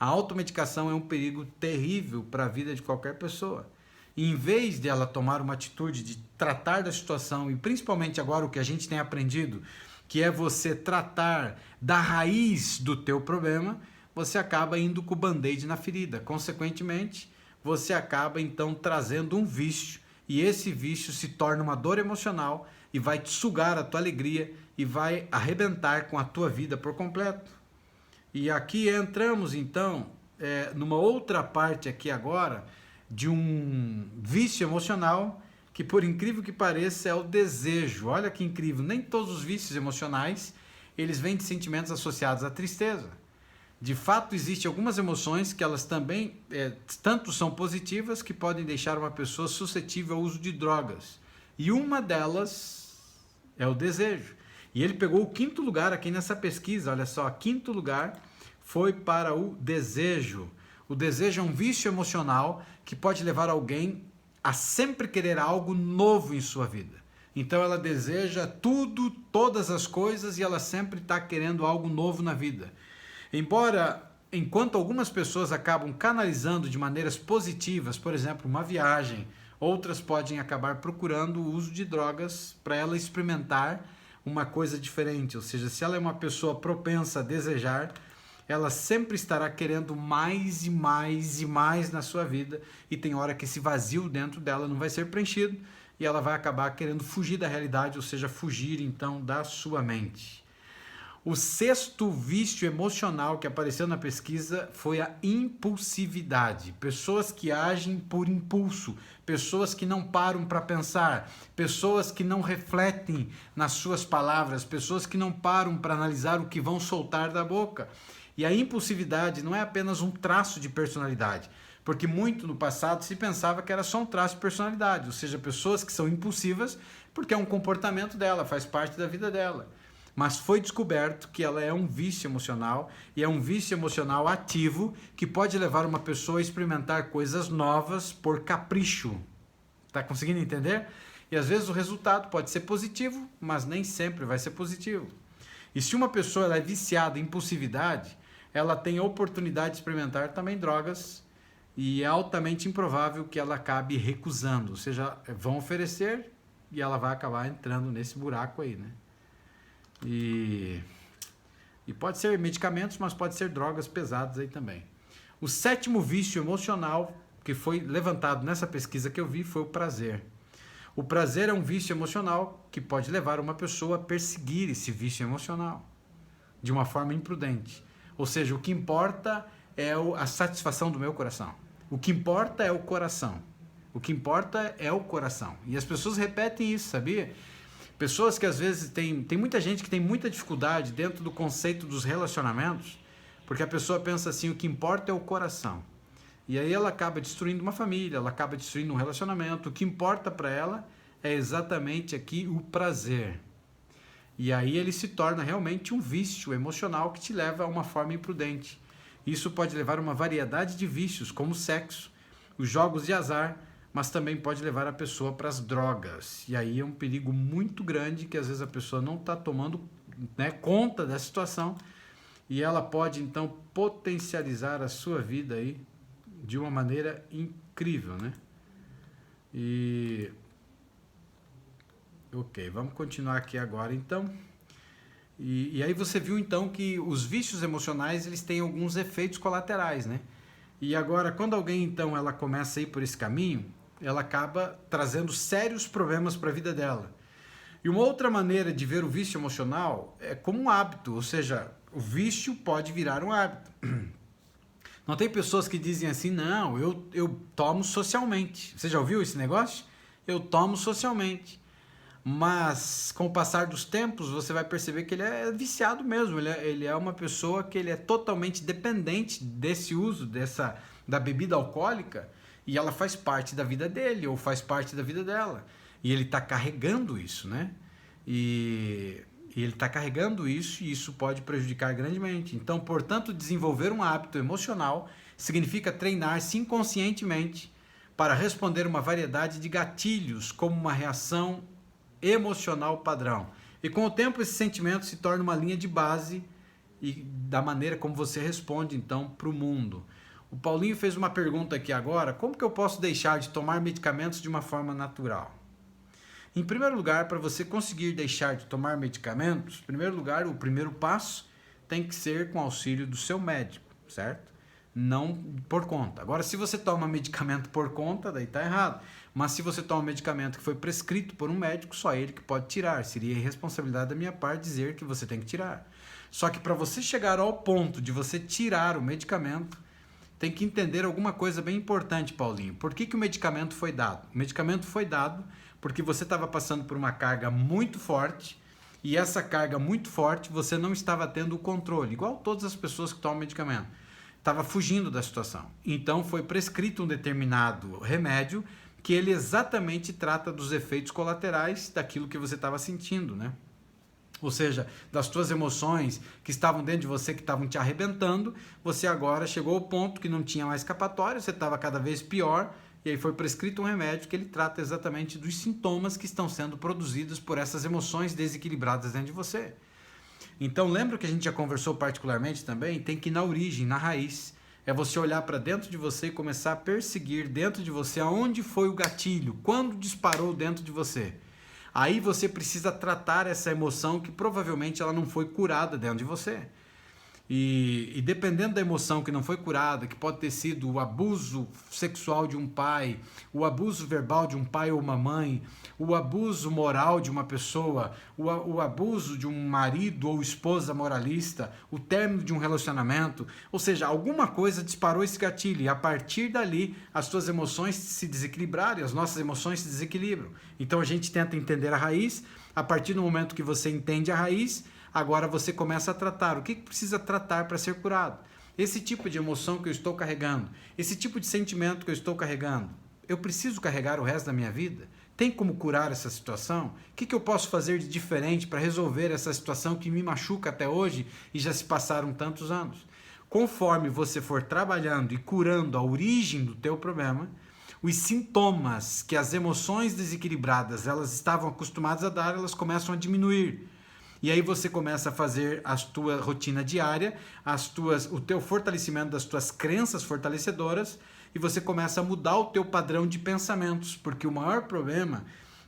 A automedicação é um perigo terrível para a vida de qualquer pessoa. E em vez de ela tomar uma atitude de tratar da situação, e principalmente agora o que a gente tem aprendido, que é você tratar da raiz do teu problema, você acaba indo com o band-aid na ferida. Consequentemente, você acaba então trazendo um vício, e esse vício se torna uma dor emocional e vai te sugar a tua alegria e vai arrebentar com a tua vida por completo. E aqui entramos então numa outra parte aqui agora, de um vício emocional que, por incrível que pareça, é o desejo. Olha que incrível, nem todos os vícios emocionais eles vêm de sentimentos associados à tristeza. De fato, existem algumas emoções que elas também tanto são positivas que podem deixar uma pessoa suscetível ao uso de drogas. E uma delas é o desejo. E ele pegou o quinto lugar aqui nessa pesquisa, olha só, quinto lugar foi para o desejo. O desejo é um vício emocional que pode levar alguém a sempre querer algo novo em sua vida. Então ela deseja tudo, todas as coisas e ela sempre está querendo algo novo na vida. Enquanto algumas pessoas acabam canalizando de maneiras positivas, por exemplo, uma viagem, outras podem acabar procurando o uso de drogas para ela experimentar uma coisa diferente. Ou seja, se ela é uma pessoa propensa a desejar, ela sempre estará querendo mais e mais e mais na sua vida e tem hora que esse vazio dentro dela não vai ser preenchido e ela vai acabar querendo fugir da realidade, ou seja, fugir então da sua mente. O sexto vício emocional que apareceu na pesquisa foi a impulsividade. Pessoas que agem por impulso, pessoas que não param para pensar, pessoas que não refletem nas suas palavras, pessoas que não param para analisar o que vão soltar da boca. E a impulsividade não é apenas um traço de personalidade, porque muito no passado se pensava que era só um traço de personalidade, ou seja, pessoas que são impulsivas porque é um comportamento dela, faz parte da vida dela. Mas foi descoberto que ela é um vício emocional e é um vício emocional ativo que pode levar uma pessoa a experimentar coisas novas por capricho. Tá conseguindo entender? E às vezes o resultado pode ser positivo, mas nem sempre vai ser positivo. E se uma pessoa ela é viciada em impulsividade, ela tem a oportunidade de experimentar também drogas e é altamente improvável que ela acabe recusando. Ou seja, vão oferecer e ela vai acabar entrando nesse buraco aí, né? E Pode ser medicamentos, mas pode ser drogas pesadas aí também. O 7º vício emocional que foi levantado nessa pesquisa que eu vi foi o prazer. O prazer é um vício emocional que pode levar uma pessoa a perseguir esse vício emocional de uma forma imprudente. Ou seja, o que importa é a satisfação do meu coração. O que importa é o coração. O que importa é o coração. E as pessoas repetem isso, sabia? Pessoas que às vezes tem muita gente que tem muita dificuldade dentro do conceito dos relacionamentos, porque a pessoa pensa assim, o que importa é o coração. E aí ela acaba destruindo uma família, ela acaba destruindo um relacionamento. O que importa para ela é exatamente aqui o prazer. E aí ele se torna realmente um vício emocional que te leva a uma forma imprudente. Isso pode levar a uma variedade de vícios, como o sexo, os jogos de azar, mas também pode levar a pessoa para as drogas. E aí é um perigo muito grande que às vezes a pessoa não está tomando, né, conta da situação e ela pode então potencializar a sua vida aí de uma maneira incrível, né? Ok, vamos continuar aqui agora então. E aí você viu então que os vícios emocionais eles têm alguns efeitos colaterais, né? E agora quando alguém então ela começa a ir por esse caminho, ela acaba trazendo sérios problemas para a vida dela. E uma outra maneira de ver o vício emocional é como um hábito, ou seja, o vício pode virar um hábito. Não tem pessoas que dizem assim, não, eu tomo socialmente. Você já ouviu esse negócio? Eu tomo socialmente. Mas com o passar dos tempos você vai perceber que ele é viciado mesmo, ele é uma pessoa que ele é totalmente dependente desse uso da bebida alcoólica e ela faz parte da vida dele ou faz parte da vida dela e ele está carregando isso, né? E ele está carregando isso e isso pode prejudicar grandemente. Então, portanto, desenvolver um hábito emocional significa treinar-se inconscientemente para responder uma variedade de gatilhos como uma reação emocional padrão. E com o tempo esse sentimento se torna uma linha de base e da maneira como você responde então para o mundo. O Paulinho fez uma pergunta aqui agora, como que eu posso deixar de tomar medicamentos de uma forma natural? Em primeiro lugar, para você conseguir deixar de tomar medicamentos, em primeiro lugar, o primeiro passo tem que ser com auxílio do seu médico, certo? Não por conta. Agora, se você toma medicamento por conta, daí está errado. Mas se você toma um medicamento que foi prescrito por um médico, só ele que pode tirar. Seria irresponsabilidade da minha parte dizer que você tem que tirar. Só que para você chegar ao ponto de você tirar o medicamento, tem que entender alguma coisa bem importante, Paulinho. Por que o medicamento foi dado? O medicamento foi dado porque você estava passando por uma carga muito forte e essa carga muito forte você não estava tendo o controle, igual todas as pessoas que tomam medicamento. Estava fugindo da situação. Então foi prescrito um determinado remédio que ele exatamente trata dos efeitos colaterais daquilo que você estava sentindo, né? Ou seja, das tuas emoções que estavam dentro de você, que estavam te arrebentando, você agora chegou ao ponto que não tinha mais escapatória, você estava cada vez pior, e aí foi prescrito um remédio que ele trata exatamente dos sintomas que estão sendo produzidos por essas emoções desequilibradas dentro de você. Então lembra que a gente já conversou particularmente também? Tem que ir na origem, na raiz. É você olhar para dentro de você e começar a perseguir dentro de você aonde foi o gatilho, quando disparou dentro de você. Aí você precisa tratar essa emoção que provavelmente ela não foi curada dentro de você. E dependendo da emoção que não foi curada, que pode ter sido o abuso sexual de um pai, o abuso verbal de um pai ou uma mãe, o abuso moral de uma pessoa, o abuso de um marido ou esposa moralista, o término de um relacionamento, ou seja, alguma coisa disparou esse gatilho e a partir dali as suas emoções se desequilibraram e as nossas emoções se desequilibram. Então a gente tenta entender a raiz, a partir do momento que você entende a raiz, agora você começa a tratar. O que precisa tratar para ser curado? Esse tipo de emoção que eu estou carregando, esse tipo de sentimento que eu estou carregando, eu preciso carregar o resto da minha vida? Tem como curar essa situação? O que eu posso fazer de diferente para resolver essa situação que me machuca até hoje e já se passaram tantos anos? Conforme você for trabalhando e curando a origem do teu problema, os sintomas que as emoções desequilibradas elas estavam acostumadas a dar, elas começam a diminuir. E aí você começa a fazer a tua rotina diária, o teu fortalecimento das tuas crenças fortalecedoras e você começa a mudar o teu padrão de pensamentos, porque o maior problema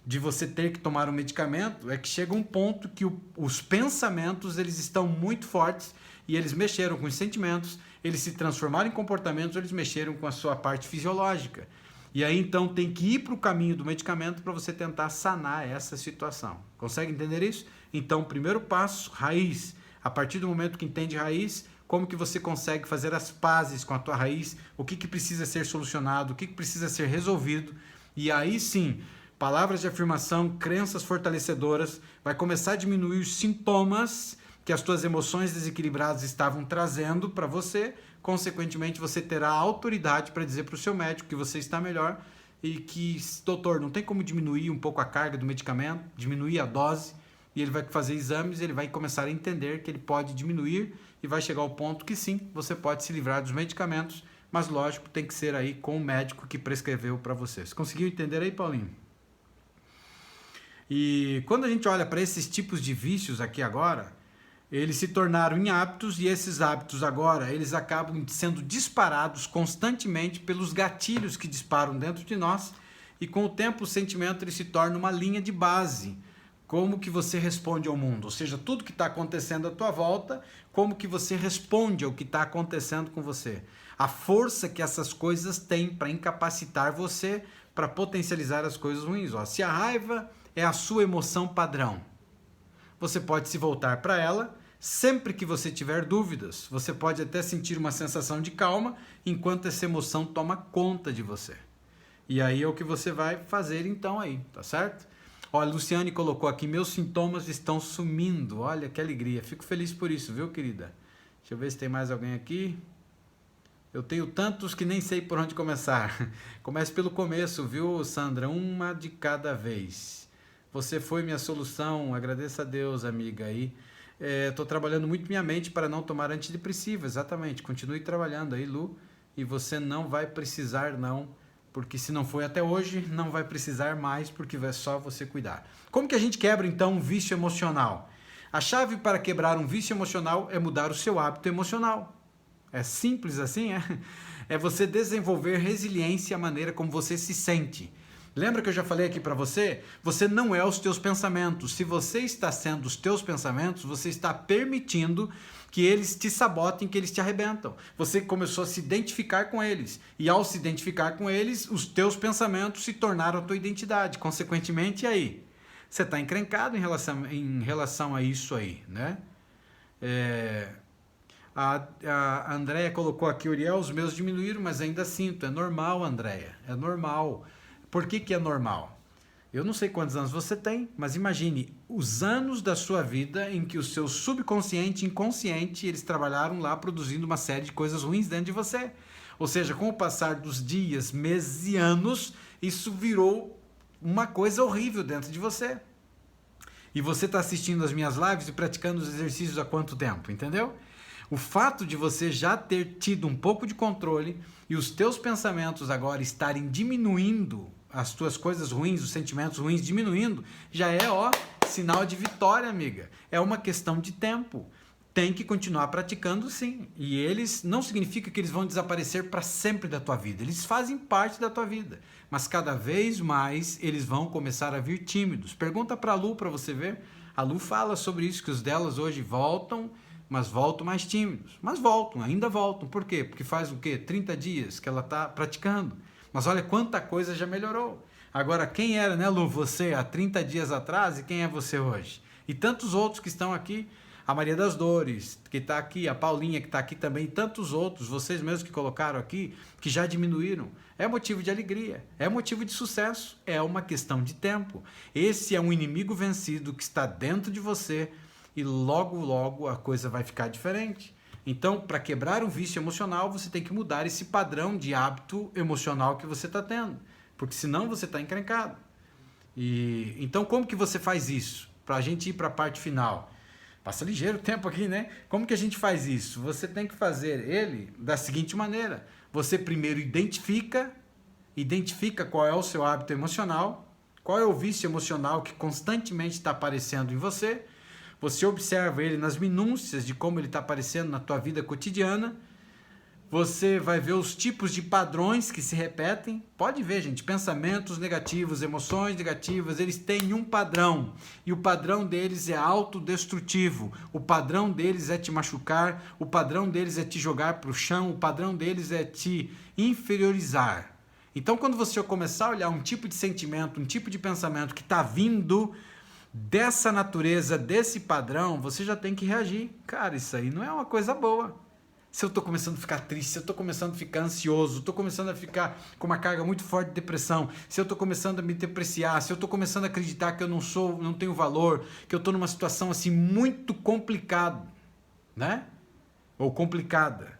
de você ter que tomar um medicamento é que chega um ponto que os pensamentos eles estão muito fortes e eles mexeram com os sentimentos, eles se transformaram em comportamentos, eles mexeram com a sua parte fisiológica. E aí então tem que ir para o caminho do medicamento para você tentar sanar essa situação. Consegue entender isso? Então, primeiro passo, raiz. A partir do momento que entende raiz, como que você consegue fazer as pazes com a tua raiz, o que precisa ser solucionado, o que precisa ser resolvido. E aí sim, palavras de afirmação, crenças fortalecedoras, vai começar a diminuir os sintomas que as tuas emoções desequilibradas estavam trazendo para você. Consequentemente, você terá autoridade para dizer para o seu médico que você está melhor e que, doutor, não tem como diminuir um pouco a carga do medicamento, diminuir a dose, e ele vai fazer exames, ele vai começar a entender que ele pode diminuir e vai chegar ao ponto que sim, você pode se livrar dos medicamentos, mas lógico, tem que ser aí com o médico que prescreveu para você. Você conseguiu entender aí, Paulinho? E quando a gente olha para esses tipos de vícios aqui agora, eles se tornaram em hábitos e esses hábitos agora, eles acabam sendo disparados constantemente pelos gatilhos que disparam dentro de nós e com o tempo o sentimento ele se torna uma linha de base. Como que você responde ao mundo? Ou seja, tudo que está acontecendo à tua volta, como que você responde ao que está acontecendo com você? A força que essas coisas têm para incapacitar você para potencializar as coisas ruins. Ó, se a raiva é a sua emoção padrão, você pode se voltar para ela. Sempre que você tiver dúvidas, você pode até sentir uma sensação de calma enquanto essa emoção toma conta de você. E aí é o que você vai fazer então aí, tá certo? Olha, Luciane colocou aqui, meus sintomas estão sumindo. Olha que alegria, fico feliz por isso, viu, querida? Deixa eu ver se tem mais alguém aqui. Eu tenho tantos que nem sei por onde começar. Comece pelo começo, viu, Sandra? Uma de cada vez. Você foi minha solução, agradeça a Deus, amiga aí. Estou trabalhando muito minha mente para não tomar antidepressivo, exatamente. Continue trabalhando aí, Lu, e você não vai precisar não, porque se não foi até hoje, não vai precisar mais, porque é só você cuidar. Como que a gente quebra então um vício emocional? A chave para quebrar um vício emocional é mudar o seu hábito emocional. É simples assim, é? É você desenvolver resiliência à maneira como você se sente. Lembra que eu já falei aqui para você? Você não é os teus pensamentos. Se você está sendo os teus pensamentos, você está permitindo que eles te sabotem, que eles te arrebentam. Você começou a se identificar com eles. E ao se identificar com eles, os teus pensamentos se tornaram a tua identidade. Consequentemente, aí, você está encrencado em relação a isso aí, né? A Andréia colocou aqui, Uriel, os meus diminuíram, mas ainda sinto. É normal, Andréia, é normal. Por que é normal? Eu não sei quantos anos você tem, mas imagine os anos da sua vida em que o seu subconsciente e inconsciente, eles trabalharam lá produzindo uma série de coisas ruins dentro de você. Ou seja, com o passar dos dias, meses e anos, isso virou uma coisa horrível dentro de você. E você está assistindo as minhas lives e praticando os exercícios há quanto tempo, entendeu? O fato de você já ter tido um pouco de controle e os teus pensamentos agora estarem diminuindo, as tuas coisas ruins, os sentimentos ruins diminuindo, já é, sinal de vitória, amiga. É uma questão de tempo. Tem que continuar praticando, sim. E eles não significa que eles vão desaparecer para sempre da tua vida. Eles fazem parte da tua vida. Mas cada vez mais eles vão começar a vir tímidos. Pergunta para a Lu para você ver. A Lu fala sobre isso, que os delas hoje voltam, mas voltam mais tímidos. Mas voltam, ainda voltam. Por quê? Porque faz o quê? 30 dias que ela está praticando. Mas olha quanta coisa já melhorou. Agora, quem era, né, Lu, você há 30 dias atrás e quem é você hoje? E tantos outros que estão aqui, a Maria das Dores, que está aqui, a Paulinha, que está aqui também, e tantos outros, vocês mesmos que colocaram aqui, que já diminuíram. É motivo de alegria, é motivo de sucesso, é uma questão de tempo. Esse é um inimigo vencido que está dentro de você e logo, logo a coisa vai ficar diferente. Então, para quebrar um vício emocional, você tem que mudar esse padrão de hábito emocional que você está tendo, porque senão você está encrencado. Então, como que você faz isso? Para a gente ir para a parte final. Passa ligeiro o tempo aqui, né? Como que a gente faz isso? Você tem que fazer ele da seguinte maneira. Você primeiro identifica qual é o seu hábito emocional, qual é o vício emocional que constantemente está aparecendo em você. Você observa ele nas minúcias de como ele está aparecendo na tua vida cotidiana. Você vai ver os tipos de padrões que se repetem. Pode ver, gente, pensamentos negativos, emoções negativas, eles têm um padrão. E o padrão deles é autodestrutivo. O padrão deles é te machucar. O padrão deles é te jogar para o chão. O padrão deles é te inferiorizar. Então, quando você começar a olhar um tipo de sentimento, um tipo de pensamento que está vindo dessa natureza, desse padrão, você já tem que reagir. Cara, isso aí não é uma coisa boa. Se eu estou começando a ficar triste, se eu estou começando a ficar ansioso, estou começando a ficar com uma carga muito forte de depressão, se eu estou começando a me depreciar, se eu estou começando a acreditar que eu não tenho valor, que eu estou numa situação assim muito complicada, né? Ou complicada.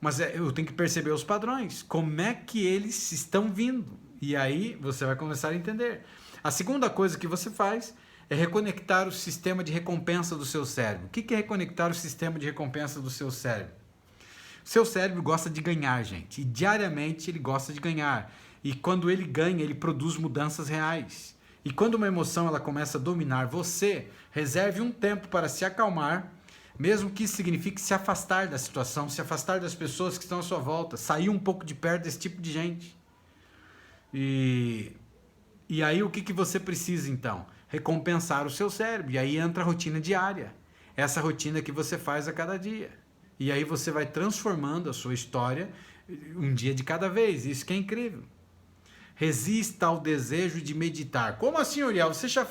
Mas eu tenho que perceber os padrões, como é que eles estão vindo. E aí você vai começar a entender. A segunda coisa que você faz é reconectar o sistema de recompensa do seu cérebro. O que é reconectar o sistema de recompensa do seu cérebro? O seu cérebro gosta de ganhar, gente. E diariamente ele gosta de ganhar. E quando ele ganha, ele produz mudanças reais. E quando uma emoção ela começa a dominar você, reserve um tempo para se acalmar, mesmo que isso signifique se afastar da situação, se afastar das pessoas que estão à sua volta, sair um pouco de perto desse tipo de gente. E aí o que você precisa então? Recompensar o seu cérebro. E aí entra a rotina diária. Essa rotina que você faz a cada dia. E aí você vai transformando a sua história um dia de cada vez. Isso que é incrível. Resista ao desejo de meditar. Como assim, Uriel? Você já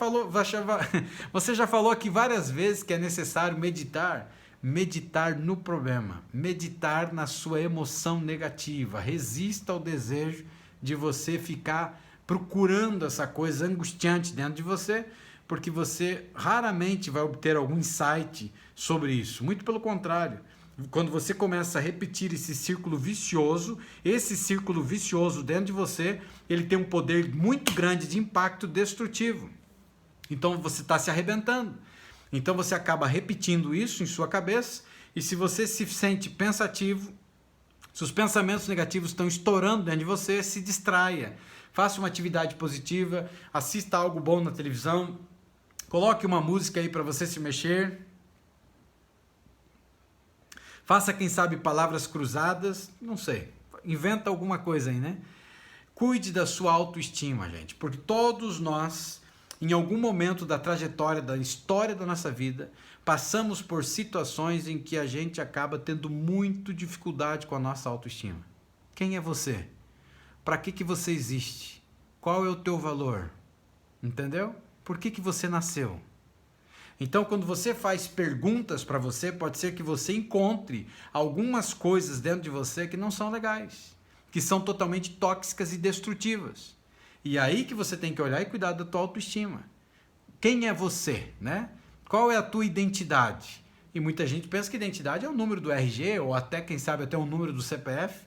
falou aqui várias vezes que é necessário meditar. Meditar no problema. Meditar na sua emoção negativa. Resista ao desejo de você ficar procurando essa coisa angustiante dentro de você, porque você raramente vai obter algum insight sobre isso. Muito pelo contrário. Quando você começa a repetir esse círculo vicioso dentro de você, ele tem um poder muito grande de impacto destrutivo. Então você está se arrebentando. Então você acaba repetindo isso em sua cabeça, e se você se sente pensativo, se os pensamentos negativos estão estourando dentro de você, se distraia. Faça uma atividade positiva, assista algo bom na televisão, coloque uma música aí para você se mexer. Faça, quem sabe, palavras cruzadas, não sei, inventa alguma coisa aí, né? Cuide da sua autoestima, gente, porque todos nós, em algum momento da trajetória, da história da nossa vida, passamos por situações em que a gente acaba tendo muito dificuldade com a nossa autoestima. Quem é você? Para que você existe? Qual é o teu valor? Entendeu? Por que você nasceu? Então, quando você faz perguntas para você, pode ser que você encontre algumas coisas dentro de você que não são legais, que são totalmente tóxicas e destrutivas. E aí que você tem que olhar e cuidar da tua autoestima. Quem é você, né? Qual é a tua identidade? E muita gente pensa que identidade é o número do RG, ou até, quem sabe, até o número do CPF.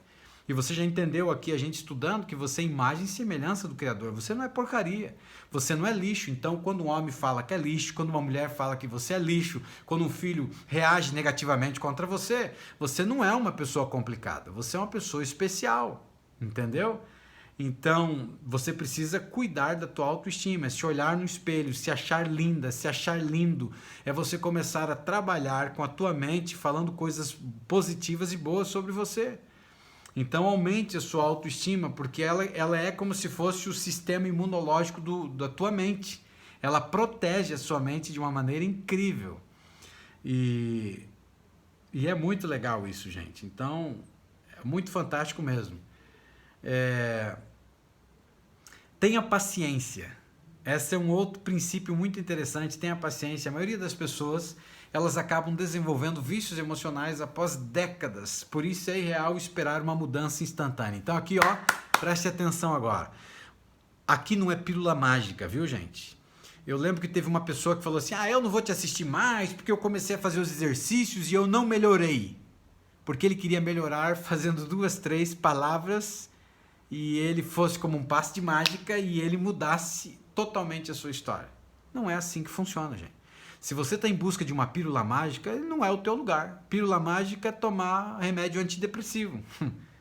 E você já entendeu aqui, a gente estudando, que você é imagem e semelhança do Criador. Você não é porcaria, você não é lixo. Então, quando um homem fala que é lixo, quando uma mulher fala que você é lixo, quando um filho reage negativamente contra você, você não é uma pessoa complicada, você é uma pessoa especial, entendeu? Então, você precisa cuidar da tua autoestima, se olhar no espelho, se achar linda, se achar lindo. É você começar a trabalhar com a tua mente, falando coisas positivas e boas sobre você. Então, aumente a sua autoestima, porque ela é como se fosse o sistema imunológico da tua mente. Ela protege a sua mente de uma maneira incrível. E é muito legal isso, gente. Então, é muito fantástico mesmo. Tenha paciência. Esse é um outro princípio muito interessante. Tenha paciência. A maioria das pessoas, elas acabam desenvolvendo vícios emocionais após décadas. Por isso é irreal esperar uma mudança instantânea. Então aqui, ó, preste atenção agora. Aqui não é pílula mágica, viu, gente? Eu lembro que teve uma pessoa que falou assim: eu não vou te assistir mais porque eu comecei a fazer os exercícios e eu não melhorei. Porque ele queria melhorar fazendo 2, 3 palavras e ele fosse como um passe de mágica e ele mudasse totalmente a sua história. Não é assim que funciona, gente. Se você está em busca de uma pílula mágica, não é o teu lugar. Pílula mágica é tomar remédio antidepressivo.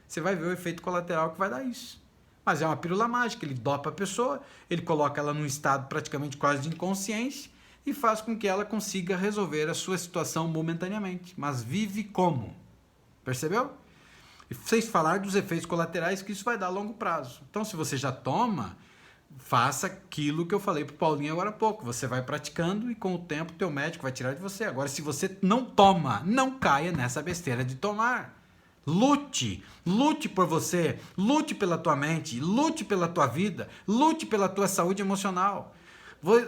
Você vai ver o efeito colateral que vai dar isso. Mas é uma pílula mágica, ele dopa a pessoa, ele coloca ela num estado praticamente quase de inconsciência e faz com que ela consiga resolver a sua situação momentaneamente. Mas vive como? Percebeu? Sem falar dos efeitos colaterais que isso vai dar a longo prazo. Então, se você já toma, faça aquilo que eu falei para o Paulinho agora há pouco. Você vai praticando e com o tempo teu médico vai tirar de você. Agora, se você não toma, não caia nessa besteira de tomar. Lute por você, lute pela tua mente, lute pela tua vida, lute pela tua saúde emocional.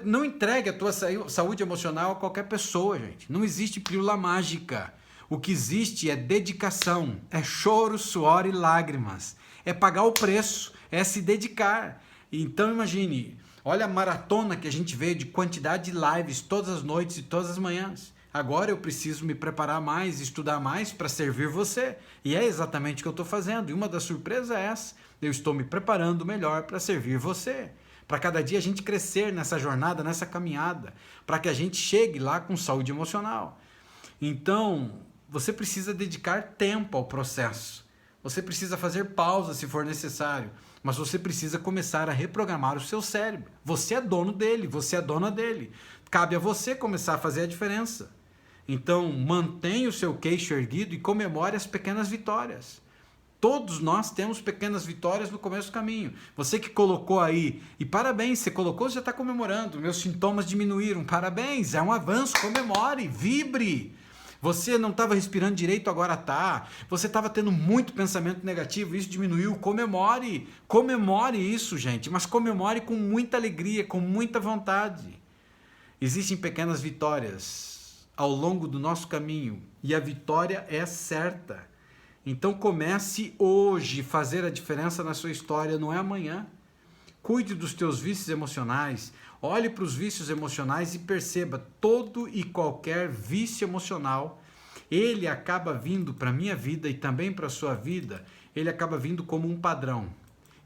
Não entregue a tua saúde emocional a qualquer pessoa, gente. Não existe pílula mágica. O que existe é dedicação, é choro, suor e lágrimas. É pagar o preço, é se dedicar. Então imagine, olha a maratona que a gente vê de quantidade de lives todas as noites e todas as manhãs. Agora eu preciso me preparar mais, estudar mais para servir você. E é exatamente o que eu estou fazendo. E uma das surpresas é essa. Eu estou me preparando melhor para servir você. Para cada dia a gente crescer nessa jornada, nessa caminhada. Para que a gente chegue lá com saúde emocional. Então, você precisa dedicar tempo ao processo. Você precisa fazer pausa se for necessário. Mas você precisa começar a reprogramar o seu cérebro. Você é dono dele, você é dona dele. Cabe a você começar a fazer a diferença. Então, mantenha o seu queixo erguido e comemore as pequenas vitórias. Todos nós temos pequenas vitórias no começo do caminho. Você que colocou aí, e parabéns, você colocou, você já está comemorando. Meus sintomas diminuíram, parabéns, é um avanço, comemore, vibre. Você não estava respirando direito, agora está. Você estava tendo muito pensamento negativo, isso diminuiu. Comemore isso, gente, mas comemore com muita alegria, com muita vontade. Existem pequenas vitórias ao longo do nosso caminho e a vitória é certa. Então comece hoje a fazer a diferença na sua história, não é amanhã. Cuide dos teus vícios emocionais, olhe para os vícios emocionais e perceba, todo e qualquer vício emocional, ele acaba vindo para a minha vida e também para a sua vida, ele acaba vindo como um padrão.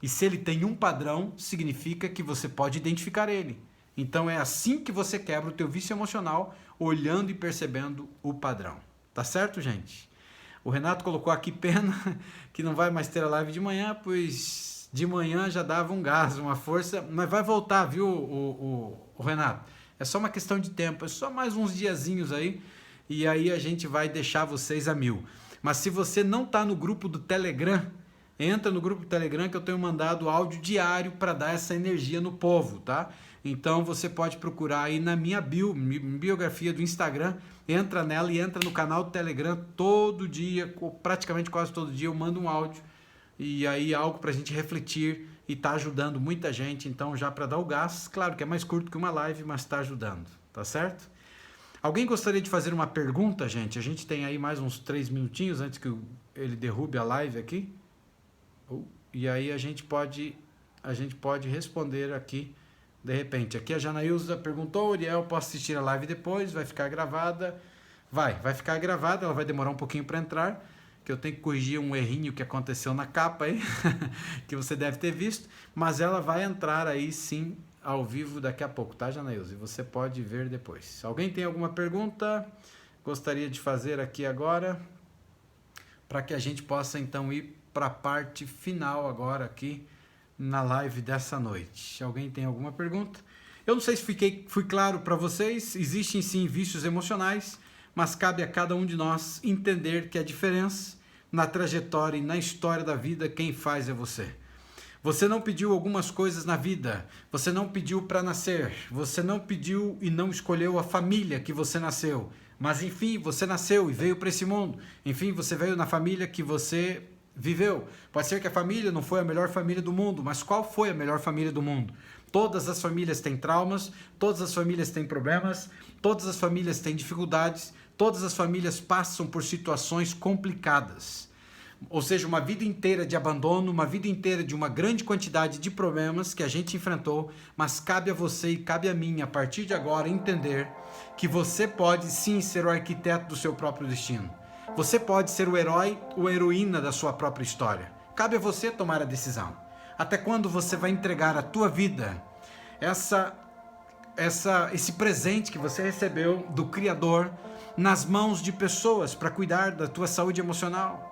E se ele tem um padrão, significa que você pode identificar ele. Então é assim que você quebra o teu vício emocional, olhando e percebendo o padrão. Tá certo, gente? O Renato colocou aqui, pena que não vai mais ter a live de manhã, pois de manhã já dava um gás, uma força, mas vai voltar, viu, o Renato? É só uma questão de tempo, é só mais uns diazinhos aí, e aí a gente vai deixar vocês a 1000. Mas se você não está no grupo do Telegram, entra no grupo do Telegram que eu tenho mandado áudio diário para dar essa energia no povo, tá? Então você pode procurar aí na minha biografia do Instagram, entra nela e entra no canal do Telegram todo dia, praticamente quase todo dia eu mando um áudio e aí algo para a gente refletir e tá ajudando muita gente, então já para dar o gás, claro que é mais curto que uma live, mas está ajudando, tá certo? Alguém gostaria de fazer uma pergunta, gente? A gente tem aí mais uns 3 minutinhos antes que ele derrube a live aqui, e aí a gente pode responder aqui. De repente, aqui a Janailza perguntou, Uriel, posso assistir a live depois? Vai ficar gravada? Vai ficar gravada, ela vai demorar um pouquinho para entrar, que eu tenho que corrigir um errinho que aconteceu na capa aí, que você deve ter visto, mas ela vai entrar aí sim, ao vivo daqui a pouco, tá, Janailza? E você pode ver depois. Alguém tem alguma pergunta? Gostaria de fazer aqui agora, para que a gente possa então ir para a parte final agora aqui, na live dessa noite. Alguém tem alguma pergunta? Eu não sei se fui claro para vocês, existem sim vícios emocionais, mas cabe a cada um de nós entender que a diferença na trajetória e na história da vida, quem faz é você. Você não pediu algumas coisas na vida, você não pediu para nascer, você não pediu e não escolheu a família que você nasceu, mas enfim, você nasceu e veio para esse mundo, enfim, você veio na família que você viveu. Pode ser que a família não foi a melhor família do mundo, mas qual foi a melhor família do mundo? Todas as famílias têm traumas, todas as famílias têm problemas, todas as famílias têm dificuldades, todas as famílias passam por situações complicadas. Ou seja, uma vida inteira de abandono, uma vida inteira de uma grande quantidade de problemas que a gente enfrentou, mas cabe a você e cabe a mim, a partir de agora, entender que você pode sim ser o arquiteto do seu próprio destino. Você pode ser o herói ou a heroína da sua própria história. Cabe a você tomar a decisão. Até quando você vai entregar a tua vida, esse presente que você recebeu do Criador, nas mãos de pessoas para cuidar da tua saúde emocional?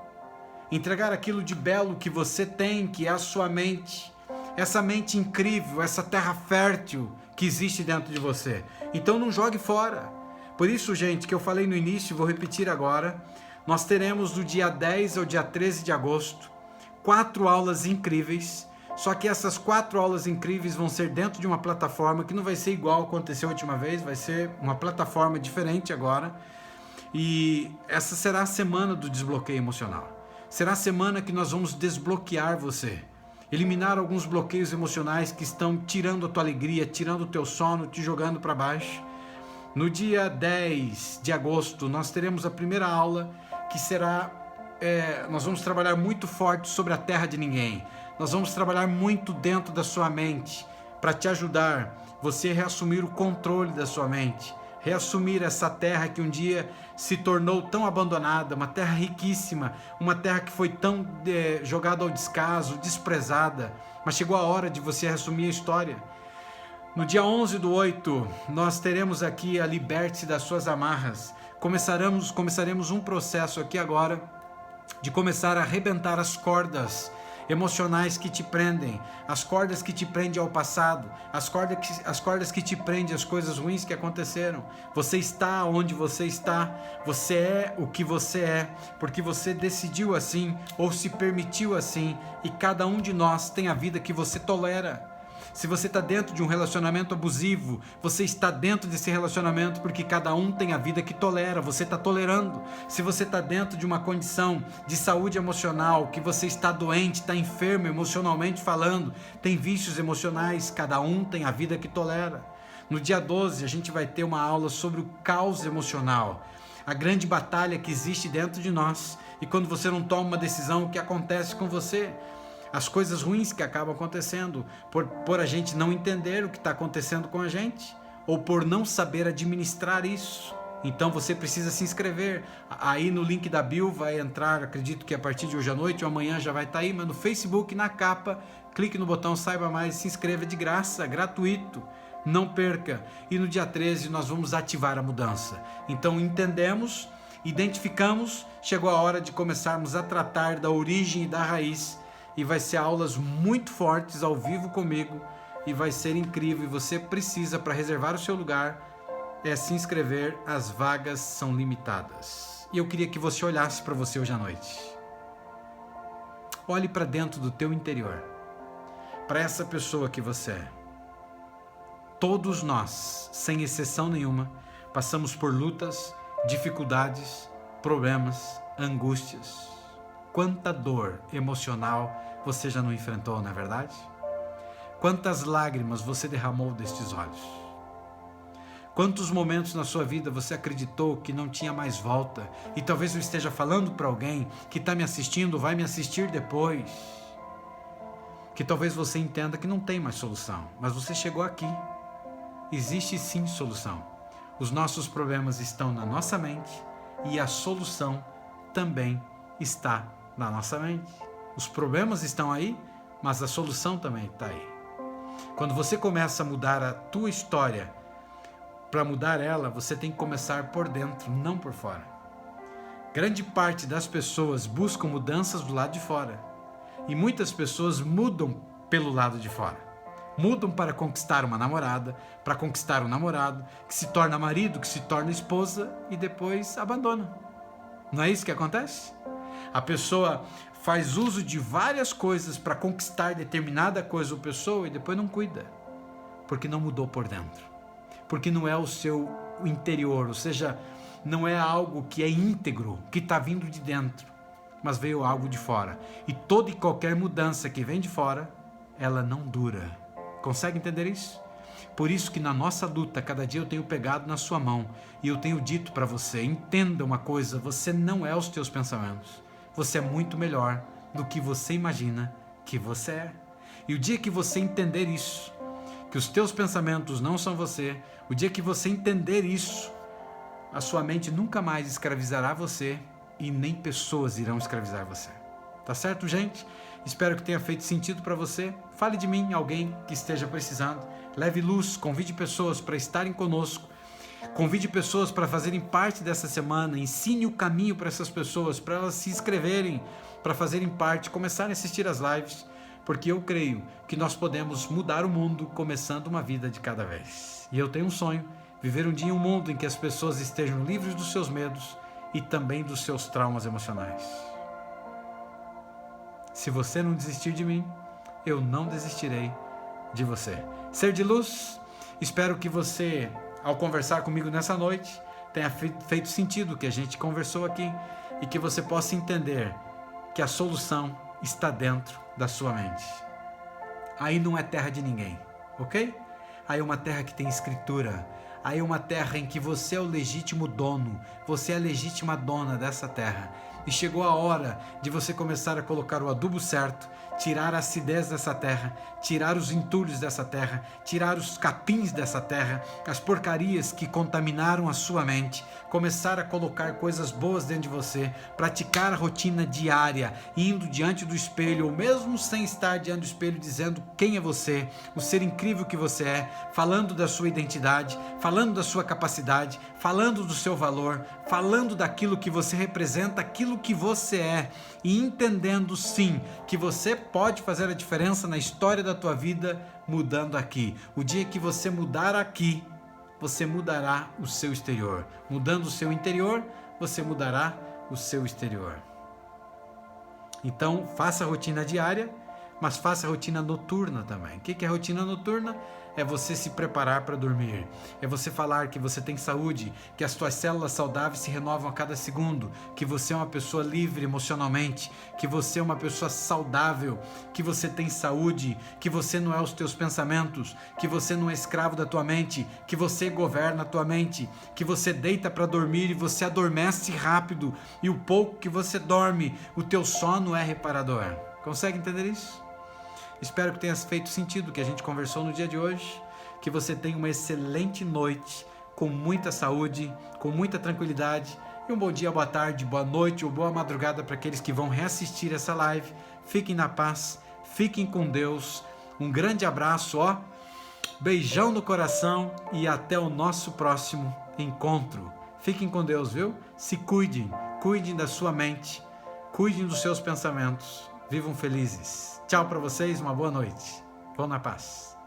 Entregar aquilo de belo que você tem, que é a sua mente, essa mente incrível, essa terra fértil que existe dentro de você. Então não jogue fora. Por isso, gente, que eu falei no início, vou repetir agora, Nós teremos do dia 10 ao dia 13 de agosto 4 aulas incríveis. Só que essas 4 aulas incríveis vão ser dentro de uma plataforma que não vai ser igual aconteceu a última vez, vai ser uma plataforma diferente agora. E essa será a semana do desbloqueio emocional. Será a semana que nós vamos desbloquear você. Eliminar alguns bloqueios emocionais que estão tirando a tua alegria, tirando o teu sono, te jogando para baixo. No dia 10 de agosto, nós teremos a primeira aula que será... nós vamos trabalhar muito forte sobre a terra de ninguém. Nós vamos trabalhar muito dentro da sua mente para te ajudar você a reassumir o controle da sua mente. Reassumir essa terra que um dia se tornou tão abandonada, uma terra riquíssima, uma terra que foi tão jogada ao descaso, desprezada, mas chegou a hora de você reassumir a história. No dia 11/8, nós teremos aqui a liberte-se das suas amarras. Começaremos um processo aqui agora de começar a arrebentar as cordas emocionais que te prendem, as cordas que te prendem ao passado, as cordas que te prendem às coisas ruins que aconteceram. Você está onde você está, você é o que você é, porque você decidiu assim ou se permitiu assim, e cada um de nós tem a vida que você tolera. Se você está dentro de um relacionamento abusivo, você está dentro desse relacionamento porque cada um tem a vida que tolera, você está tolerando. Se você está dentro de uma condição de saúde emocional, que você está doente, está enfermo emocionalmente falando, tem vícios emocionais, cada um tem a vida que tolera. No dia 12 a gente vai ter uma aula sobre o caos emocional, a grande batalha que existe dentro de nós, e quando você não toma uma decisão, o que acontece com você? As coisas ruins que acabam acontecendo por a gente não entender o que está acontecendo com a gente, ou por não saber administrar isso. Então você precisa se inscrever. Aí no link da bio vai entrar, acredito que a partir de hoje à noite ou amanhã já vai estar aí, mas no Facebook, na capa, clique no botão Saiba Mais, se inscreva de graça, gratuito. Não perca. E no dia 13 nós vamos ativar a mudança. Então entendemos, identificamos, chegou a hora de começarmos a tratar da origem e da raiz. E vai ser aulas muito fortes ao vivo comigo e vai ser incrível. E você precisa, para reservar o seu lugar, se inscrever. As vagas são limitadas. E eu queria que você olhasse para você hoje à noite. Olhe para dentro do teu interior, para essa pessoa que você é. Todos nós, sem exceção nenhuma, passamos por lutas, dificuldades, problemas, angústias. Quanta dor emocional você já não enfrentou, não é verdade? Quantas lágrimas você derramou destes olhos? Quantos momentos na sua vida você acreditou que não tinha mais volta? E talvez eu esteja falando para alguém que está me assistindo, vai me assistir depois. Que talvez você entenda que não tem mais solução, mas você chegou aqui. Existe sim solução. Os nossos problemas estão na nossa mente e a solução também está na nossa mente. Os problemas estão aí, mas a solução também está aí. Quando você começa a mudar a tua história, para mudar ela, você tem que começar por dentro, não por fora. Grande parte das pessoas buscam mudanças do lado de fora. E muitas pessoas mudam pelo lado de fora. Mudam para conquistar uma namorada, para conquistar um namorado, que se torna marido, que se torna esposa e depois abandona. Não é isso que acontece? A pessoa faz uso de várias coisas para conquistar determinada coisa ou pessoa e depois não cuida, porque não mudou por dentro, porque não é o seu interior, ou seja, não é algo que é íntegro, que está vindo de dentro, mas veio algo de fora. E toda e qualquer mudança que vem de fora, ela não dura. Consegue entender isso? Por isso que na nossa luta, cada dia eu tenho pegado na sua mão e eu tenho dito para você, entenda uma coisa, você não é os teus pensamentos. Você é muito melhor do que você imagina que você é. E o dia que você entender isso, que os teus pensamentos não são você, o dia que você entender isso, a sua mente nunca mais escravizará você e nem pessoas irão escravizar você. Tá certo, gente? Espero que tenha feito sentido para você. Fale de mim, alguém que esteja precisando. Leve luz, convide pessoas para estarem conosco. Convide pessoas para fazerem parte dessa semana, ensine o caminho para essas pessoas, para elas se inscreverem, para fazerem parte, começarem a assistir as lives, porque eu creio que nós podemos mudar o mundo começando uma vida de cada vez. E eu tenho um sonho, viver um dia em um mundo em que as pessoas estejam livres dos seus medos e também dos seus traumas emocionais. Se você não desistir de mim, eu não desistirei de você. Ser de luz, espero que você, ao conversar comigo nessa noite, tenha feito sentido o que a gente conversou aqui e que você possa entender que a solução está dentro da sua mente. Aí não é terra de ninguém, ok? Aí é uma terra que tem escritura. Aí é uma terra em que você é o legítimo dono, você é a legítima dona dessa terra. E chegou a hora de você começar a colocar o adubo certo, tirar a acidez dessa terra, tirar os entulhos dessa terra, tirar os capins dessa terra, as porcarias que contaminaram a sua mente, começar a colocar coisas boas dentro de você, praticar a rotina diária, indo diante do espelho, ou mesmo sem estar diante do espelho, dizendo quem é você, o ser incrível que você é, falando da sua identidade, falando da sua capacidade, falando do seu valor, falando daquilo que você representa, aquilo que você é, e entendendo sim que você pode fazer a diferença na história da tua vida mudando aqui. O dia que você mudar aqui, você mudará o seu exterior. Mudando o seu interior, você mudará o seu exterior. Então, faça a rotina diária, mas faça a rotina noturna também. O que é rotina noturna? É você se preparar para dormir. É você falar que você tem saúde, que as tuas células saudáveis se renovam a cada segundo, que você é uma pessoa livre emocionalmente, que você é uma pessoa saudável, que você tem saúde, que você não é os teus pensamentos, que você não é escravo da tua mente, que você governa a tua mente, que você deita para dormir e você adormece rápido, e o pouco que você dorme, o teu sono é reparador. Consegue entender isso? Espero que tenha feito sentido o que a gente conversou no dia de hoje, que você tenha uma excelente noite, com muita saúde, com muita tranquilidade, e um bom dia, boa tarde, boa noite ou boa madrugada para aqueles que vão reassistir essa live. Fiquem na paz, fiquem com Deus, um grande abraço, beijão no coração e até o nosso próximo encontro. Fiquem com Deus, viu? Se cuidem, cuidem da sua mente, cuidem dos seus pensamentos, vivam felizes. Tchau para vocês, uma boa noite. Vão na paz.